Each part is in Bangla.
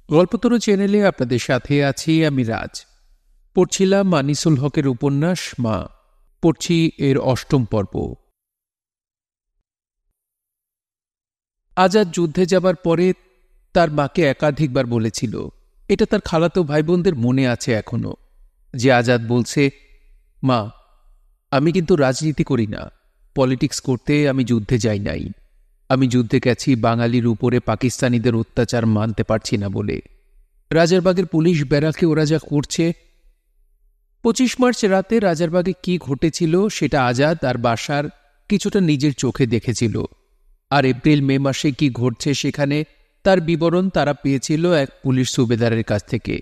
গল্পতরু চ্যানেলে আপনাদের সাথে আছি আমি রাজ। পড়ছিলাম আনিসুল হকের উপন্যাস মা। পড়ছি এর ৮ম পর্ব। আজাদ যুদ্ধে যাবার পরে তার মাকে একাধিকবার বলেছিল, এটা তার খালাতো ভাই বোনদের মনে আছে এখনো, যে আজাদ বলছে, মা, আমি কিন্তু রাজনীতি করি না, পলিটিক্স করতে আমি যুদ্ধে যাই নাই। আমি যুদ্ধে গেছি বাঙালির উপরে পাকিস্তানিদের অত্যাচার মানতে পারছি না বলে। রাজারবাগের পুলিশ ব্যারাকে ওরা যা করছে। ২৫ মার্চ রাতে রাজারবাগে কি ঘটেছিল সেটা আজাদ আর বাশার কিছুটা নিজের চোখে দেখেছিল, আর এপ্রিল মে মাসে কি ঘটছে সেখানে তার বিবরণ তারা পেয়েছিল এক পুলিশ সুবেদারের কাছ থেকে।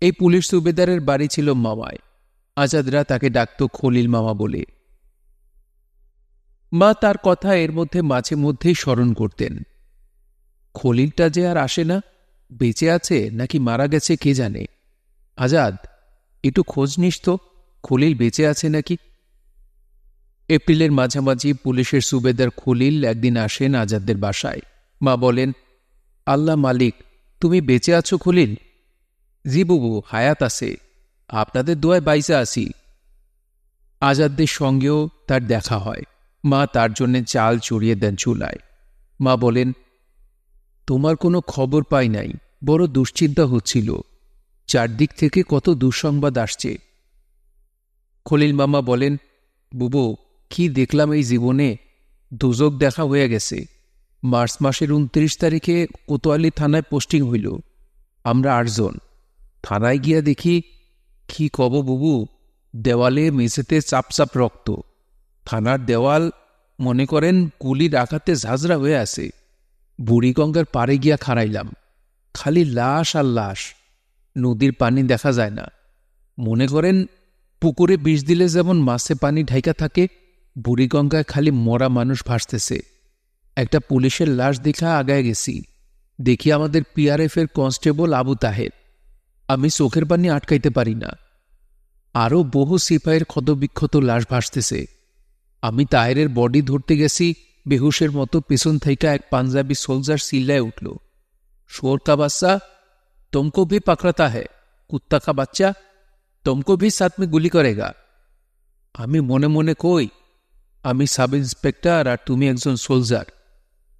এই পুলিশ সুবেদারের বাড়ি ছিল মাওয়ায়। আজাদরা তাকে ডাকত খলিল মামা বলে। মা তার কথা এর মধ্যে মাঝে মধ্যেই স্মরণ করতেন। খলিলটা যে আর আসে না, বেঁচে আছে নাকি মারা গেছে কে জানে। আজাদ, একটু খোঁজ নিস তো, খলিল বেঁচে আছে নাকি। এপ্রিলের মাঝামাঝি পুলিশের সুবেদার খলিল একদিন আসেন আজাদদের বাসায়। মা বলেন, আল্লাহ মালিক, তুমি বেঁচে আছো খলিল? জি বুবু, হায়াত আছে, আপনাদের দোয়ায় বাইসা আসি। আজাদদের সঙ্গেও তার দেখা হয়। মা তার জন্যে চাল চড়িয়ে দেন চুলায়। মা বলেন, তোমার কোনো খবর পাই নাই, বড় দুশ্চিন্তা হচ্ছিল, চারদিক থেকে কত দুঃসংবাদ আসছে। খলিল মামা বলেন, বুবু, কি দেখলাম এই জীবনে, দুজক দেখা হয়ে গেছে। মার্চ মাসের ২৯ তারিখে কোতোয়ালি থানায় পোস্টিং হইল। আমরা ৮ জন। থানায় গিয়া দেখি, কি কব বুবু, দেওয়ালে মেঝেতে চাপচাপ রক্ত। থানার দেওয়াল মনে করেন গুলির আঘাতে ঝাঁঝরা হয়ে আছে। বুড়িগঙ্গার পাড়ে গিয়া খাড়াইলাম, খালি লাশ আর লাশ, নদীর পানি দেখা যায় না। মনে করেন পুকুরে বিষ দিলে যেমন মাছে পানি ঢাইকা থাকে, বুড়িগঙ্গায় খালি মরা মানুষ ভাসতেছে। একটা পুলিশের লাশ দেখা আগায় গেছি, দেখি আমাদের পিআরএফ এর কনস্টেবল আবু তাহের। আমি চোখের পানি আটকাইতে পারি না। আরও বহু সিপাহীর ক্ষতবিক্ষত লাশ ভাসতেছে। আমি তাহেরের বডি ধরতে গেছি, বেহুশের মতো পেছন থেকে এক পাঞ্জাবি সোলজার চিল্লায় উঠল, শোর কা বাচ্চা, तुमको भी पकड़ता है, कुत्ता का बच्चा, तुमको भी साथ में गुली करेगा। আমি মনে মনে কই, আমি সাব ইন্সপেক্টর আর তুমি একজন সোলজার,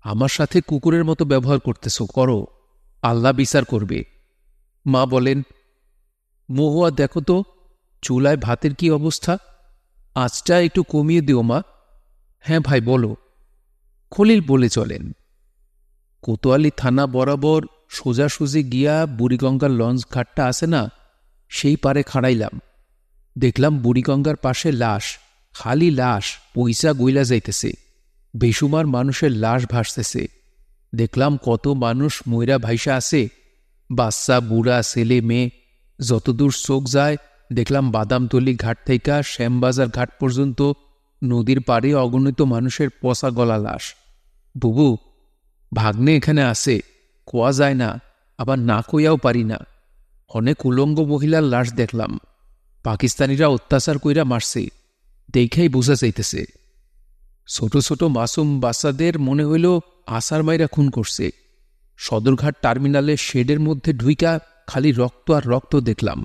আমার সাথে কুকুরের মতো ব্যবহার করতেছ, করো, আল্লাহ বিচার করবে। মা বলেন, মহুয়া দেখো তো চুলায় ভাতের কি অবস্থা, আঁচটা একটু কমিয়ে দিও মা। হ্যাঁ ভাই বলো। খলিল বলে চলেন, কোতোয়ালি থানা বরাবর সোজাসুজি গিয়া বুড়িগঙ্গার লঞ্চ ঘাটটা আছে না, সেই পারে খাড়াইলাম। দেখলাম বুড়িগঙ্গার পাশে লাশ, খালি লাশ, পয়সা গইলা যাইতেছে, বেসুমার মানুষের লাশ ভাসতেছে। দেখলাম কত মানুষ ময়রা ভাইসা আছে, বাচ্চা বুড়া ছেলে মেয়ে, যতদূর চোখ যায়। দেখলাম বাদামতলি ঘাট থেকে শ্যামবাজার ঘাট পর্যন্ত নদীর পাড়ে অগণিত মানুষের পচা গলা লাশ। বুবু, ভাগ্নে এখানে আছে, কোয়া যায় না, আবার না কইয়াও পারি না। অনেক উলঙ্গ মহিলার লাশ দেখলাম, পাকিস্তানিরা অত্যাচার কইরা মারছে, দেখেই বোঝা যাইতেছে। ছোট ছোট মাসুম বাচ্চাদের মনে হইল আসার মাইরা খুন করছে। সদরঘাট টার্মিনালের শেডের মধ্যে ঢুইকা খালি রক্ত আর রক্ত দেখলাম।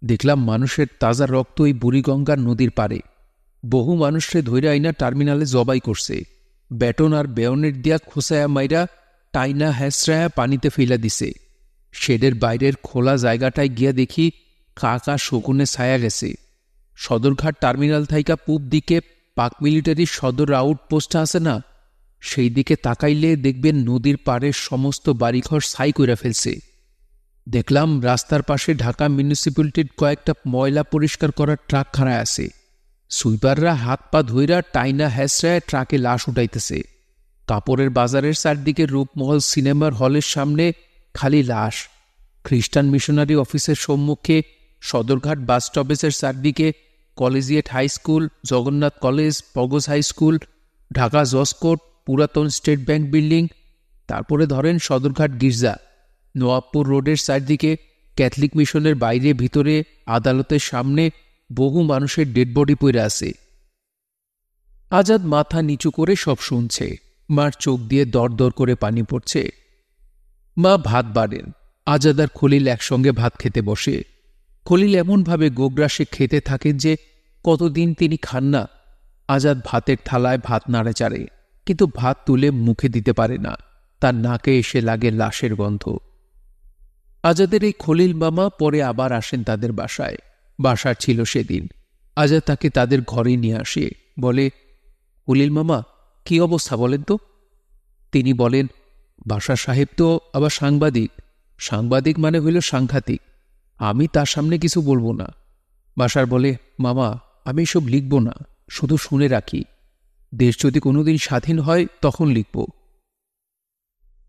দেখলাম মানুষের তাজা রক্ত এই বুড়িগঙ্গার নদীর পারে। বহু মানুষরে ধৈরা আইনা টার্মিনালে জবাই করছে, ব্যাটন আর বেয়নের দিয়া খোসায়া মাইরা টাইনা হ্যাঁসরায়া পানিতে ফেলা দিছে। শেডের বাইরের খোলা জায়গাটায় গিয়া দেখি কাকা শকুনে ছায়া গেছে। সদরঘাট টার্মিনাল থাইকা পূব দিকে পাক মিলিটারির সদর আউটপোস্টটা আছে না, সেই দিকে তাকাইলে দেখবেন নদীর পাড়ের সমস্ত বাড়িঘর ছাই কইরা ফেলছে। দেখলাম রাস্তার পাশে ঢাকা মিউনিসিপ্যালিটির কয়েকটা ময়লা পরিষ্কার করার ট্রাক খাড়ায় আছে। সুইপাররা হাত পা ধইরা টাইনা হ্যাঁসরায় ট্রাকে লাশ উঠাইতেছে। কাপড়ের বাজারের চারদিকে রূপমহল সিনেমার হলের সামনে খালি লাশ। খ্রিস্টান মিশনারি অফিসের সম্মুখে সদরঘাট বাস স্টপেজের চারদিকে collegiate high school, Jagannath college, Pogose high school, Dhaka judge court, পুরাতন স্টেট ব্যাংক বিল্ডিং, তারপরে ধরেন সদরঘাট গির্জা, নোয়াবপুর রোডের চারদিকে ক্যাথলিক মিশনের বাইরে ভিতরে আদালতের সামনে বহু মানুষের ডেড বডি পড়ে আছে। আজাদ মাথা নিচু করে সব শুনছে। মার চোখ দিয়ে দর দর করে পানি পড়ছে। মা ভাত বাড়েন, আজাদ আর খলিল একসঙ্গে ভাত খেতে বসে। খলিল এমনভাবে গোগ্রাসে খেতে থাকেন যে কতদিন তিনি খান না। আজাদ ভাতের থালায় ভাত নাড়েচাড়ে, কিন্তু ভাত তুলে মুখে দিতে পারে না। তার নাকে এসে লাগে লাশের গন্ধ। আজাদের এই খলিল মামা পরে আবার আসেন তাদের বাসায়। বাসার ছিল সেদিন। আজাদ তাকে তাদের ঘরে নিয়ে আসে, বলে, খলিল মামা, কি অবস্থা বলেন তো? তিনি বলেন, বাসার সাহেব তো আবার সাংবাদিক। সাংবাদিক মানে হইল সাংঘাতিক। আমি তার সামনে কিছু বলবো না। বাসার বলে, মামা, আমি এসব লিখব না, শুধু শুনে রাখি। দেশ যদি কোনোদিন স্বাধীন হয় তখন লিখব।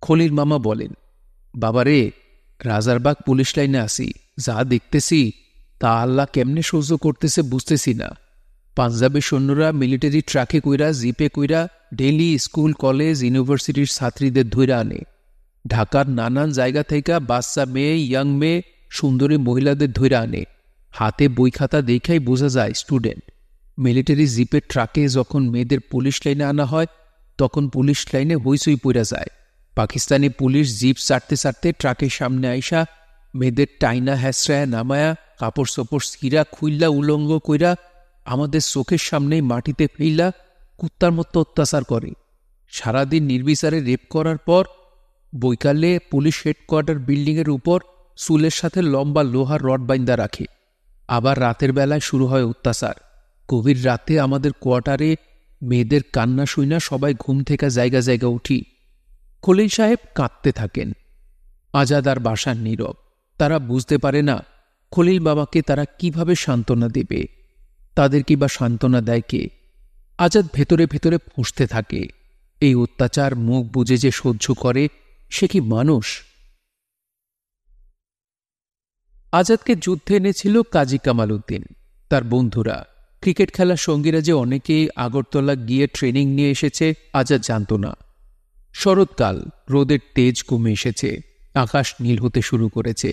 খলিল মামা বলেন, বাবারে, রাজারবাগ পুলিশ লাইনে আসি, যা দেখতেছি তা আল্লাহ কেমনে সহ্য করতেছে বুঝতেছি না। পাঞ্জাবের সৈন্যরা মিলিটারি ট্রাকে কইরা, জিপে কইরা ডেইলি স্কুল, কলেজ, ইউনিভার্সিটির ছাত্রীদের ধইরা আনে। ঢাকার নানান জায়গা থেকে বাচ্চা মেয়ে, ইয়াং মেয়ে, সুন্দরী মহিলাদের ধইরা আনে। হাতে বই খাতা দেখাই বোঝা যায় স্টুডেন্ট। মিলিটারি জিপের ট্রাকে যখন মেয়েদের পুলিশ লাইনে আনা হয়, তখন পুলিশ লাইনে হইচই পইরা যায়। পাকিস্তানি পুলিশ জিপ চাটতে চাটতে ট্রাকের সামনে আইসা মেয়েদের টাইনা হ্যাসরায়া নামায়া, কাপড় চোপড় ছিঁড়া খুইল্লা উলঙ্গ কইরা আমাদের চোখের সামনেই মাটিতে ফেইলা কুত্তার মতো অত্যাচার করে। সারাদিন নির্বিচারে রেপ করার পর বৈকালে পুলিশ হেডকোয়ার্টার বিল্ডিংয়ের উপর চুলের সাথে লম্বা লোহার রড বাইন্দা রাখে। আবার রাতের বেলায় শুরু হয় অত্যাচার। গভীর রাতে আমাদের কোয়ার্টারে মেয়েদের কান্না শুইনা সবাই ঘুম থেকে জায়গা জায়গা উঠি। খলিল সাহেব কাঁদতে থাকেন। আজাদ আর বাসার নীরব। তারা বুঝতে পারে না খলিল বাবাকে তারা কিভাবে সান্ত্বনা দেবে। তাদের কি বা সান্ত্বনা দেয় কে? আজাদ ভেতরে ভেতরে ফুঁসতে থাকে। এই অত্যাচার মুখ বুজে যে সহ্য করে, সে কি মানুষ? আজাদকে যুদ্ধে এনেছিল কাজী কামাল উদ্দিন। তার বন্ধুরা, ক্রিকেট খেলার সঙ্গীরা যে অনেকেই আগরতলা গিয়ে ট্রেনিং নিয়ে এসেছে আজাদ জানত না। শরৎকাল, রোদের তেজ কমে এসেছে, আকাশ নীল হতে শুরু করেছে।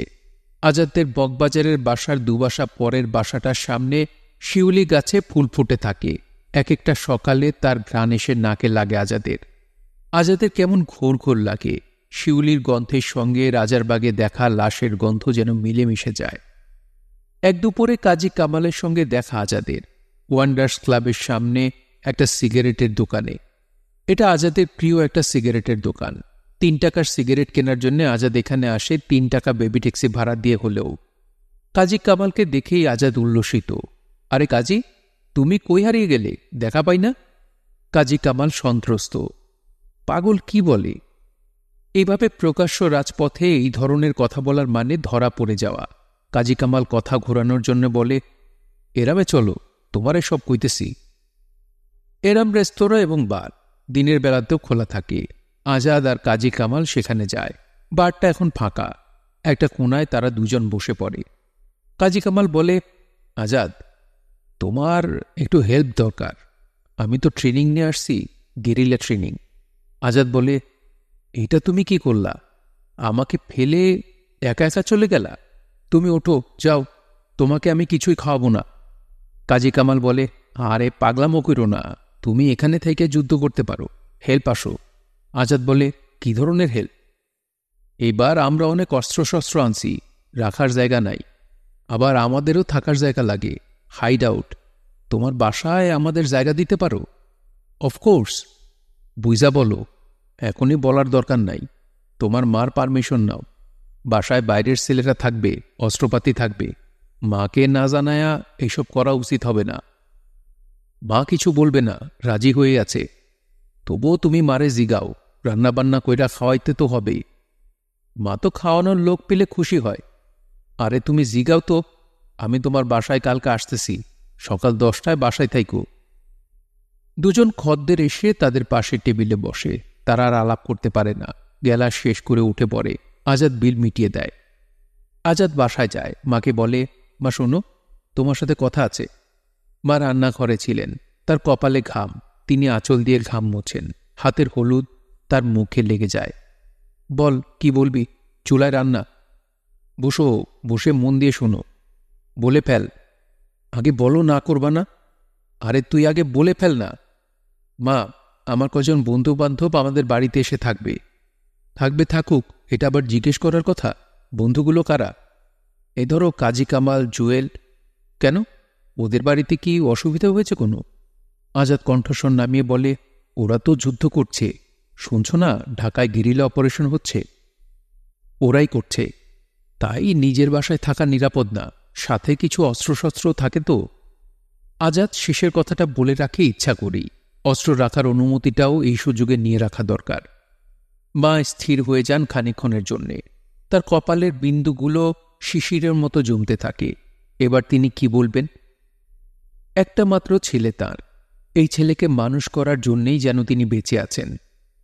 আজাদের বকবাজারের বাসার দুবাসা পরের বাসাটার সামনে শিউলি গাছে ফুল ফুটে থাকে। এক একটা সকালে তার ঘ্রাণ এসে নাকে লাগে আজাদের। আজাদের কেমন ঘোর ঘোর লাগে। শিউলির গন্ধের সঙ্গে রাজারবাগে দেখা লাশের গন্ধ যেন মিলেমিশে যায়। এক দুপুরে কাজী কামালের সঙ্গে দেখা আজাদের ওয়ান্ডার্স ক্লাবের সামনে একটা সিগারেটের দোকানে। এটা আজাদের প্রিয় একটা সিগারেটের দোকান। 3 টাকার সিগারেট কেনার জন্য আজাদ এখানে আসে 3 টাকা বেবি ট্যাক্সি ভাড়া দিয়ে হলেও। কাজী কামালকে দেখেই আজাদ উল্লসিত। আরে কাজী, তুমি কই হারিয়ে গেলে, দেখা পাই না? কাজী কামাল সন্ত্রস্ত। পাগল কি বলে? এইভাবে প্রকাশ্য রাজপথে এই ধরনের কথা বলার মানে ধরা পড়ে যাওয়া। কাজী কামাল কথা ঘোরানোর জন্য বলে, এরামে চলো, তোমারে সব কইতেছি। এরাম রেস্তোরাঁ এবং বার দিনের বেলাতেও খোলা থাকে। আজাদ আর কাজী কামাল সেখানে যায়। বারটা এখন ফাঁকা। একটা কোনায় তারা দুজন বসে পড়ে। কাজী কামাল বলে, আজাদ, তোমার একটু হেল্প দরকার। আমি তো ট্রেনিং নিয়ে আসছি, গেরিলা ট্রেনিং। আজাদ বলে, এটা তুমি কি করলা? আমাকে ফেলে একা একা চলে গেলা? তুমি ওঠো, যাও, তোমাকে আমি কিছুই খাওয়াবো না। কাজী কামাল বলে, আরে পাগলামো করো না, তুমি এখানে থেকে যুদ্ধ করতে পারো, হেল্প আসো। আজাদ বলে, কি ধরনের হেল্প? এবার আমরা অনেক অস্ত্রশস্ত্র আনছি, রাখার জায়গা নাই। আবার আমাদেরও থাকার জায়গা লাগে, হাইড আউট। তোমার বাসায় আমাদের জায়গা দিতে পারো? অফকোর্স। বুঝা বলো, এখনই বলার দরকার নাই। তোমার মার পারমিশন নাও। বাসায় বাইরের ছেলেরা থাকবে, অস্ত্রপাতি থাকবে। মাকে না জানায়া এইসব করা উচিত হবে না। মা কিছু বলবে না, রাজি হয়ে আছে। তবুও তুমি মারে জিগাও, রান্নাবান্না কইরা খাওয়াইতে তো হবেই। মা তো খাওয়ানোর লোক পেলে খুশি হয়। আরে তুমি জিগাও তো, আমি তোমার বাসায় কালকে আসতেছি, সকাল 10টায় বাসায় থাইকো। দুজন খদ্দের এসে তাদের পাশের টেবিলে বসে। তারা আর আলাপ করতে পারে না। গেলা শেষ করে উঠে পড়ে। আজাদ বিল মিটিয়ে দেয়। আজাদ বাসায় যায়, মাকে বলে, মা শোনো, তোমার সাথে কথা আছে। মা রান্নাঘরে ছিলেন। তার কপালে ঘাম, তিনি আঁচল দিয়ে ঘাম মোছেন। হাতের হলুদ তার মুখে লেগে যায়। বল, কি বলবি? চুলায় রান্না। বসো, বসে মন দিয়ে শোনো। বলে ফেল। আগে বলো, না করবা না? আরে তুই আগে বলে ফেল না। মা, আমার কজন বন্ধু বান্ধব আমাদের বাড়িতে এসে থাকবে। থাকবে, থাকুক, এটা আবার জিজ্ঞেস করার কথা? বন্ধুগুলো কারা? এ ধরো কাজী কামাল, জুয়েল। কেন, ওদের বাড়িতে কি অসুবিধা হয়েছে কোনো? আজাদ কণ্ঠস্বর নামিয়ে বলে, ওরা তো যুদ্ধ করছে, শুনছ না ঢাকায় গেরিলা অপারেশন হচ্ছে? ওরাই করছে, তাই নিজের বাসায় থাকা নিরাপদ না, সাথে কিছু অস্ত্রশস্ত্র থাকে তো। আজাদ শেষের কথাটা বলে রাখে ইচ্ছা করেই, অস্ত্র রাখার অনুমতিটাও এই সুযোগে নিয়ে রাখা দরকার। মা স্থির হয়ে যান খানিকক্ষণের জন্যে, তার কপালের বিন্দুগুলো শিশিরের মতো জমতে থাকে। এবার তিনি কি বলবেন? একটা মাত্র ছেলে তাঁর, এই ছেলেকে মানুষ করার জন্যেই যেন তিনি বেঁচে আছেন।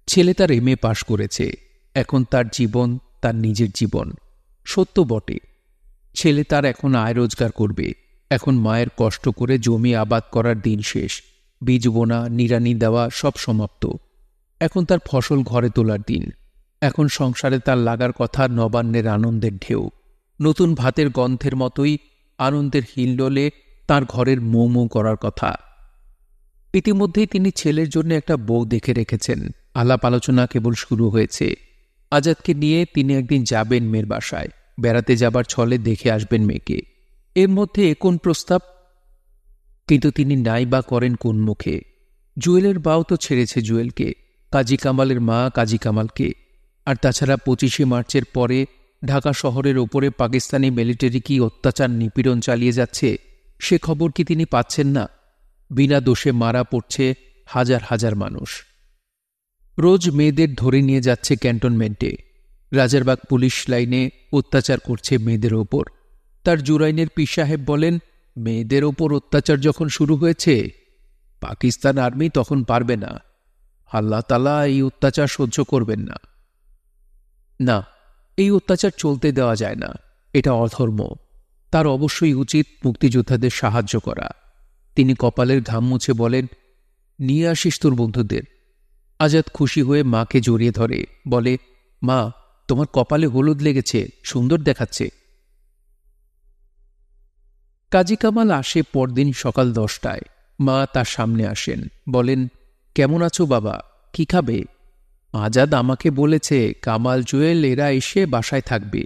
ছেলে তার এমএ পাশ করেছে, এখন তার জীবন তার নিজের জীবন। সত্য বটে, ছেলে তার এখন আয় রোজগার করবে। এখন মায়ের কষ্ট করে জমি আবাদ করার দিন শেষ, বীজ বোনা, নিড়ানি দেওয়া সব সমাপ্ত। এখন তার ফসল ঘরে তোলার দিন। এখন সংসারে তার লাগার কথা নবান্নের আনন্দের ঢেউ। নতুন ভাতের গন্ধের মতোই আনন্দের হিল্লোলে তার ঘরের মৌ মৌ করার কথা। ইতিমধ্যেই তিনি ছেলের জন্য একটা বউ দেখে রেখেছেন। আলাপ আলোচনা কেবল শুরু হয়েছে। আজাদকে নিয়ে তিনি একদিন যাবেন মেয়ের বাসায়, বেড়াতে যাবার ছলে দেখে আসবেন মেয়েকে। এর মধ্যে কোন প্রস্তাব? কিন্তু তিনি নাই বা করেন কোন মুখে? জুয়েলের বাও তো ছেড়েছে জুয়েলকে, কাজী কামালের মা কাজী কামালকে। আর তাছাড়া 25শে মার্চের পরে ঢাকা শহরের ওপরে পাকিস্তানি মিলিটারি কি অত্যাচার নিপীড়ন চালিয়ে যাচ্ছে, সে খবর কি তিনি পাচ্ছেন না? বিনা দোষে মারা পড়ছে হাজার হাজার মানুষ। রোজ মেয়েদের ধরে নিয়ে যাচ্ছে ক্যান্টনমেন্টে। রাজারবাগ পুলিশ লাইনে অত্যাচার করছে মেয়েদের ওপর। তার জুরাইনের পীর সাহেব বলেন, মেয়েদের ওপর অত্যাচার যখন শুরু হয়েছে, পাকিস্তান আর্মি তখন পারবে না। আল্লাহ তাআলা এই অত্যাচার সহ্য করবেন না। না, এই অত্যাচার চলতে দেওয়া যায় না, এটা অধর্ম। তার অবশ্যই উচিত মুক্তিযোদ্ধাদের সাহায্য করা। তিনি কপালের ঘাম মুছে বলেন, নিয়ে আসিস তোর বন্ধুদের। আজাদ খুশি হয়ে মাকে জড়িয়ে ধরে, বলে, মা, তোমার কপালে হলুদ লেগেছে, সুন্দর দেখাচ্ছে। কাজী কামাল আসে পরদিন সকাল 10টায়। মা তার সামনে আসেন, বলেন, কেমন আছো বাবা, কি খাবে? আজাদ আমাকে বলেছে কামাল, জুয়েল এরা এসে বাসায় থাকবে।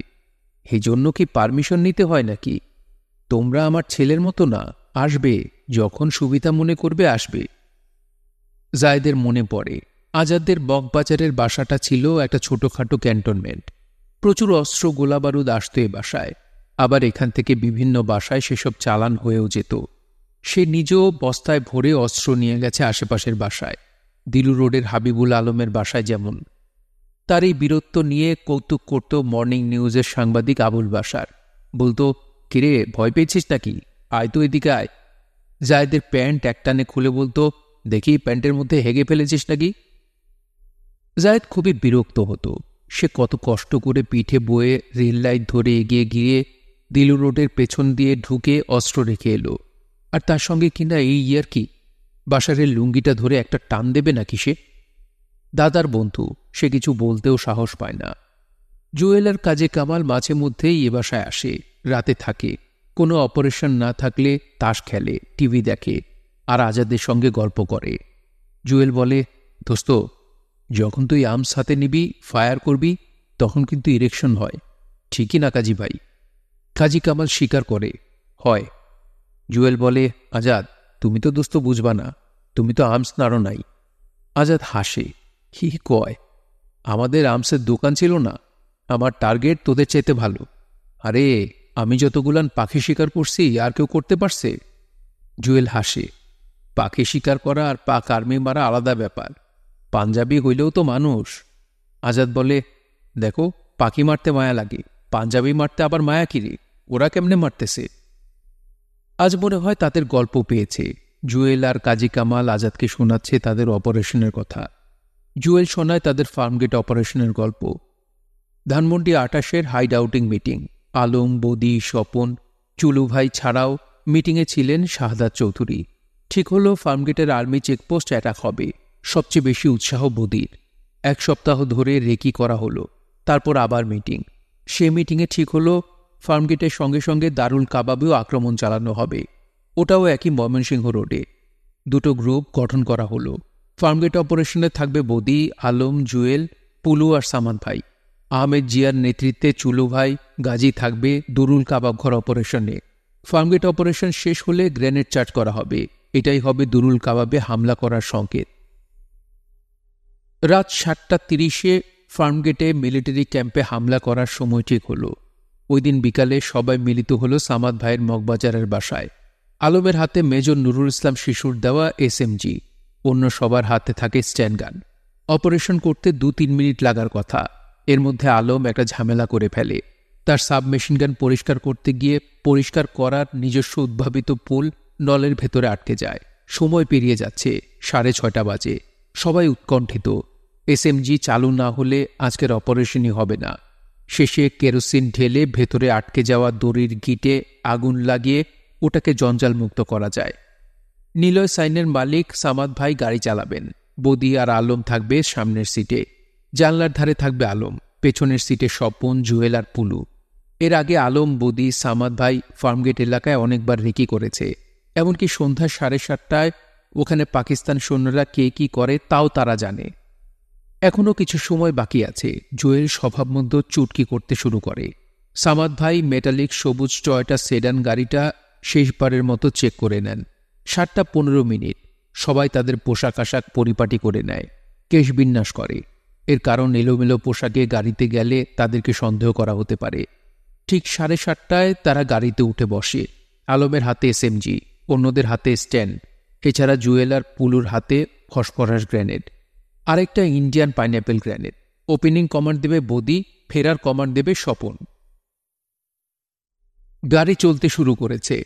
এই জন্য কি পারমিশন নিতে হয় নাকি? তোমরা আমার ছেলের মতো না, আসবে যখন সুবিধা মনে করবে আসবে। জায়েদের মনে পড়ে, আজাদদের বকবাজারের বাসাটা ছিল একটা ছোটখাটো ক্যান্টনমেন্ট। প্রচুর অস্ত্র গোলাবারুদ আসত এ বাসায়। আবার এখান থেকে বিভিন্ন বাসায় সেসব চালান হয়েও যেত। সে নিজেও বস্তায় ভরে অস্ত্র নিয়ে গেছে আশেপাশের বাসায়, দিলু রোডের হাবিবুল আলমের বাসায় যেমন। তার এই বীরত্ব নিয়ে কৌতুক করত মর্নিং নিউজের সাংবাদিক আবুল বাশার। বলতো, কিরে ভয় পেয়েছিস নাকি, আয় তো এদিকে আয়। জায়েদের প্যান্ট একটানে খুলে বলতো, দেখি প্যান্টের মধ্যে হেগে ফেলেছিস নাকি। জায়েদ খুবই বিরক্ত হতো। সে কত কষ্ট করে পিঠে বয়ে রেল লাইট ধরে এগিয়ে গিয়ে দিলু রোডের পেছন দিয়ে ঢুকে অস্ত্র রেখে এলো। আর তার সঙ্গে কিনা এই ইয়ার কি, বাসারের লুঙ্গিটা ধরে একটা টান দেবে নাকি সে? দাদার বন্ধু, সে কিছু বলতেও সাহস পায় না। জুয়েলার কাজে কামাল মাঝে মধ্যেই এ বাসায় আসে, রাতে থাকে। কোনো অপারেশন না থাকলে তাস খেলে, টিভি দেখে, আর আজাদের সঙ্গে গল্প করে। জুয়েল বলে, দোস্ত, যখন তুই আর্মস হাতে নিবি, ফায়ার করবি, তখন কিন্তু ইরেকশন হয়, ঠিকই না কাজী ভাই? কাজী কামাল স্বীকার করে, হয়। জুয়েল বলে, আজাদ, তুমি তো দোস্ত বুঝবা না, তুমি তো আর্মস নাড়ো নাই। আজাদ হাসে, হি কয়, আমাদের আর্মসের দোকান ছিল না, আমার টার্গেট তোদের চাইতে ভালো। আরে আমি যতগুলান পাখি শিকার করছি আর কেউ করতে পারছে? জুয়েল হাসে, পাখি শিকার করা আর পাক আর্মি মারা আলাদা ব্যাপার, পাঞ্জাবি হইলেও তো মানুষ। আজাদ বলে, দেখো, পাখি মারতে মায়া লাগে, পাঞ্জাবি মারতে আবার মায়া কিরে, ওরা কেমনে মারতেছে? আজ মনে হয় তাদের গল্প পেয়েছে। জুয়েল আর কাজী কামাল আজাদকে শোনাচ্ছে তাদের অপারেশনের কথা। জুয়েল শোনায় তাদের ফার্মগেট অপারেশনের গল্প। ধানমন্ডি 28-এর hide outing meeting. Alam, Badi, Swapan, Chulu ভাই ছাড়াও মিটিংয়ে ছিলেন শাহাদাত চৌধুরী। ঠিক হলো ফার্মগেটের আর্মি চেকপোস্ট অ্যাটাক হবে। সবচেয়ে বেশি উৎসাহ বদির। 1 সপ্তাহ ধরে রেকি করা হলো, তারপর আবার মিটিং। সে মিটিংয়ে ঠিক হলো ফার্মগেটের সঙ্গে সঙ্গে দারুল কাবাবেও আক্রমণ চালানো হবে, ওটাও একই ময়মনসিংহ রোডে। 2টো গ্রুপ গঠন করা হলো। ফার্মগেট অপারেশনে থাকবে বদি, আলম, জুয়েল, পুলু আর সামান ভাই। আহমেদ জিয়ার নেতৃত্বে চুলু ভাই গাজী থাকবে দুরুল কাবাব ঘর অপারেশনে। ফার্মগেট অপারেশন শেষ হলে গ্রেনেড চার্জ করা হবে। এটাই হবে দুরুল কাবাবে হামলা করার সংকেত। রাত 7:30 ফার্মগেটে মিলিটারি ক্যাম্পে হামলা করার সময় ঠিক হলো। ওই দিন বিকালে সবাই মিলিত হলো সামাদ ভাইয়ের মগবাজারের বাসায়। আলমের হাতে মেজর নুরুল ইসলাম শিশুর দেওয়া SMG, অন্য সবার হাতে থাকে স্ট্যান্ডগান। অপারেশন করতে 2-3 মিনিট লাগার কথা। এর মধ্যে আলম একটা ঝামেলা করে ফেলে। তার সাবমেশিনগান পরিষ্কার করতে গিয়ে পরিষ্কার করার নিজস্ব উদ্ভাবিত পুল নলের ভেতরে আটকে যায়। সময় পেরিয়ে যাচ্ছে, 6:30 বাজে। সবাই উৎকণ্ঠিত। SMG চালু না হলে আজকের অপারেশনই হবে না। শেষে কেরোসিন ঢেলে ভেতরে আটকে যাওয়া দড়ির গিটে আগুন লাগিয়ে ওটাকে জঞ্জালমুক্ত করা যায়। নিলয় সাইনের মালিক সামাদ ভাই গাড়ি চালাবেন। বদি আর আলম থাকবে সামনের সিটে। জানলার ধারে থাকবে আলম, পেছনের সিটে স্বপন, জুয়েল আর পুলু। এর আগে আলম, বদি, সামাদ ভাই ফার্মগেট এলাকায় অনেকবার রেকি করেছে। এমনকি সন্ধ্যা 7:30টায় ওখানে পাকিস্তান সৈন্যরা কে কি করে তাও তারা জানে। এখনও কিছু সময় বাকি আছে। জুয়েল স্বভাবমধ্য চুটকি করতে শুরু করে। সামাদ ভাই মেটালিক সবুজ টয়োটা সেডান গাড়িটা শেষবারের মতো চেক করে নেন। 7:15। সবাই তাদের পোশাক আশাক পরিপাটি করে নেয়, কেশবিন্যাস করে। এর কারণ এলোমেলো পোশাকে গাড়িতে গেলে তাদেরকে সন্দেহ করা হতে পারে। ঠিক 7:30টায় তারা গাড়িতে উঠে বসে। আলমের হাতে SMG, অন্যদের হাতে স্ট্যান্ড, এছাড়া জুয়েল আর পুলুর হাতে ফসফরাস গ্রেনেড, আরেকটা Indian pineapple grenade. Opening command দেবে বদি, ফেরার কমান্ড দেবে স্বপন। গাড়ি চলতে শুরু করেছে।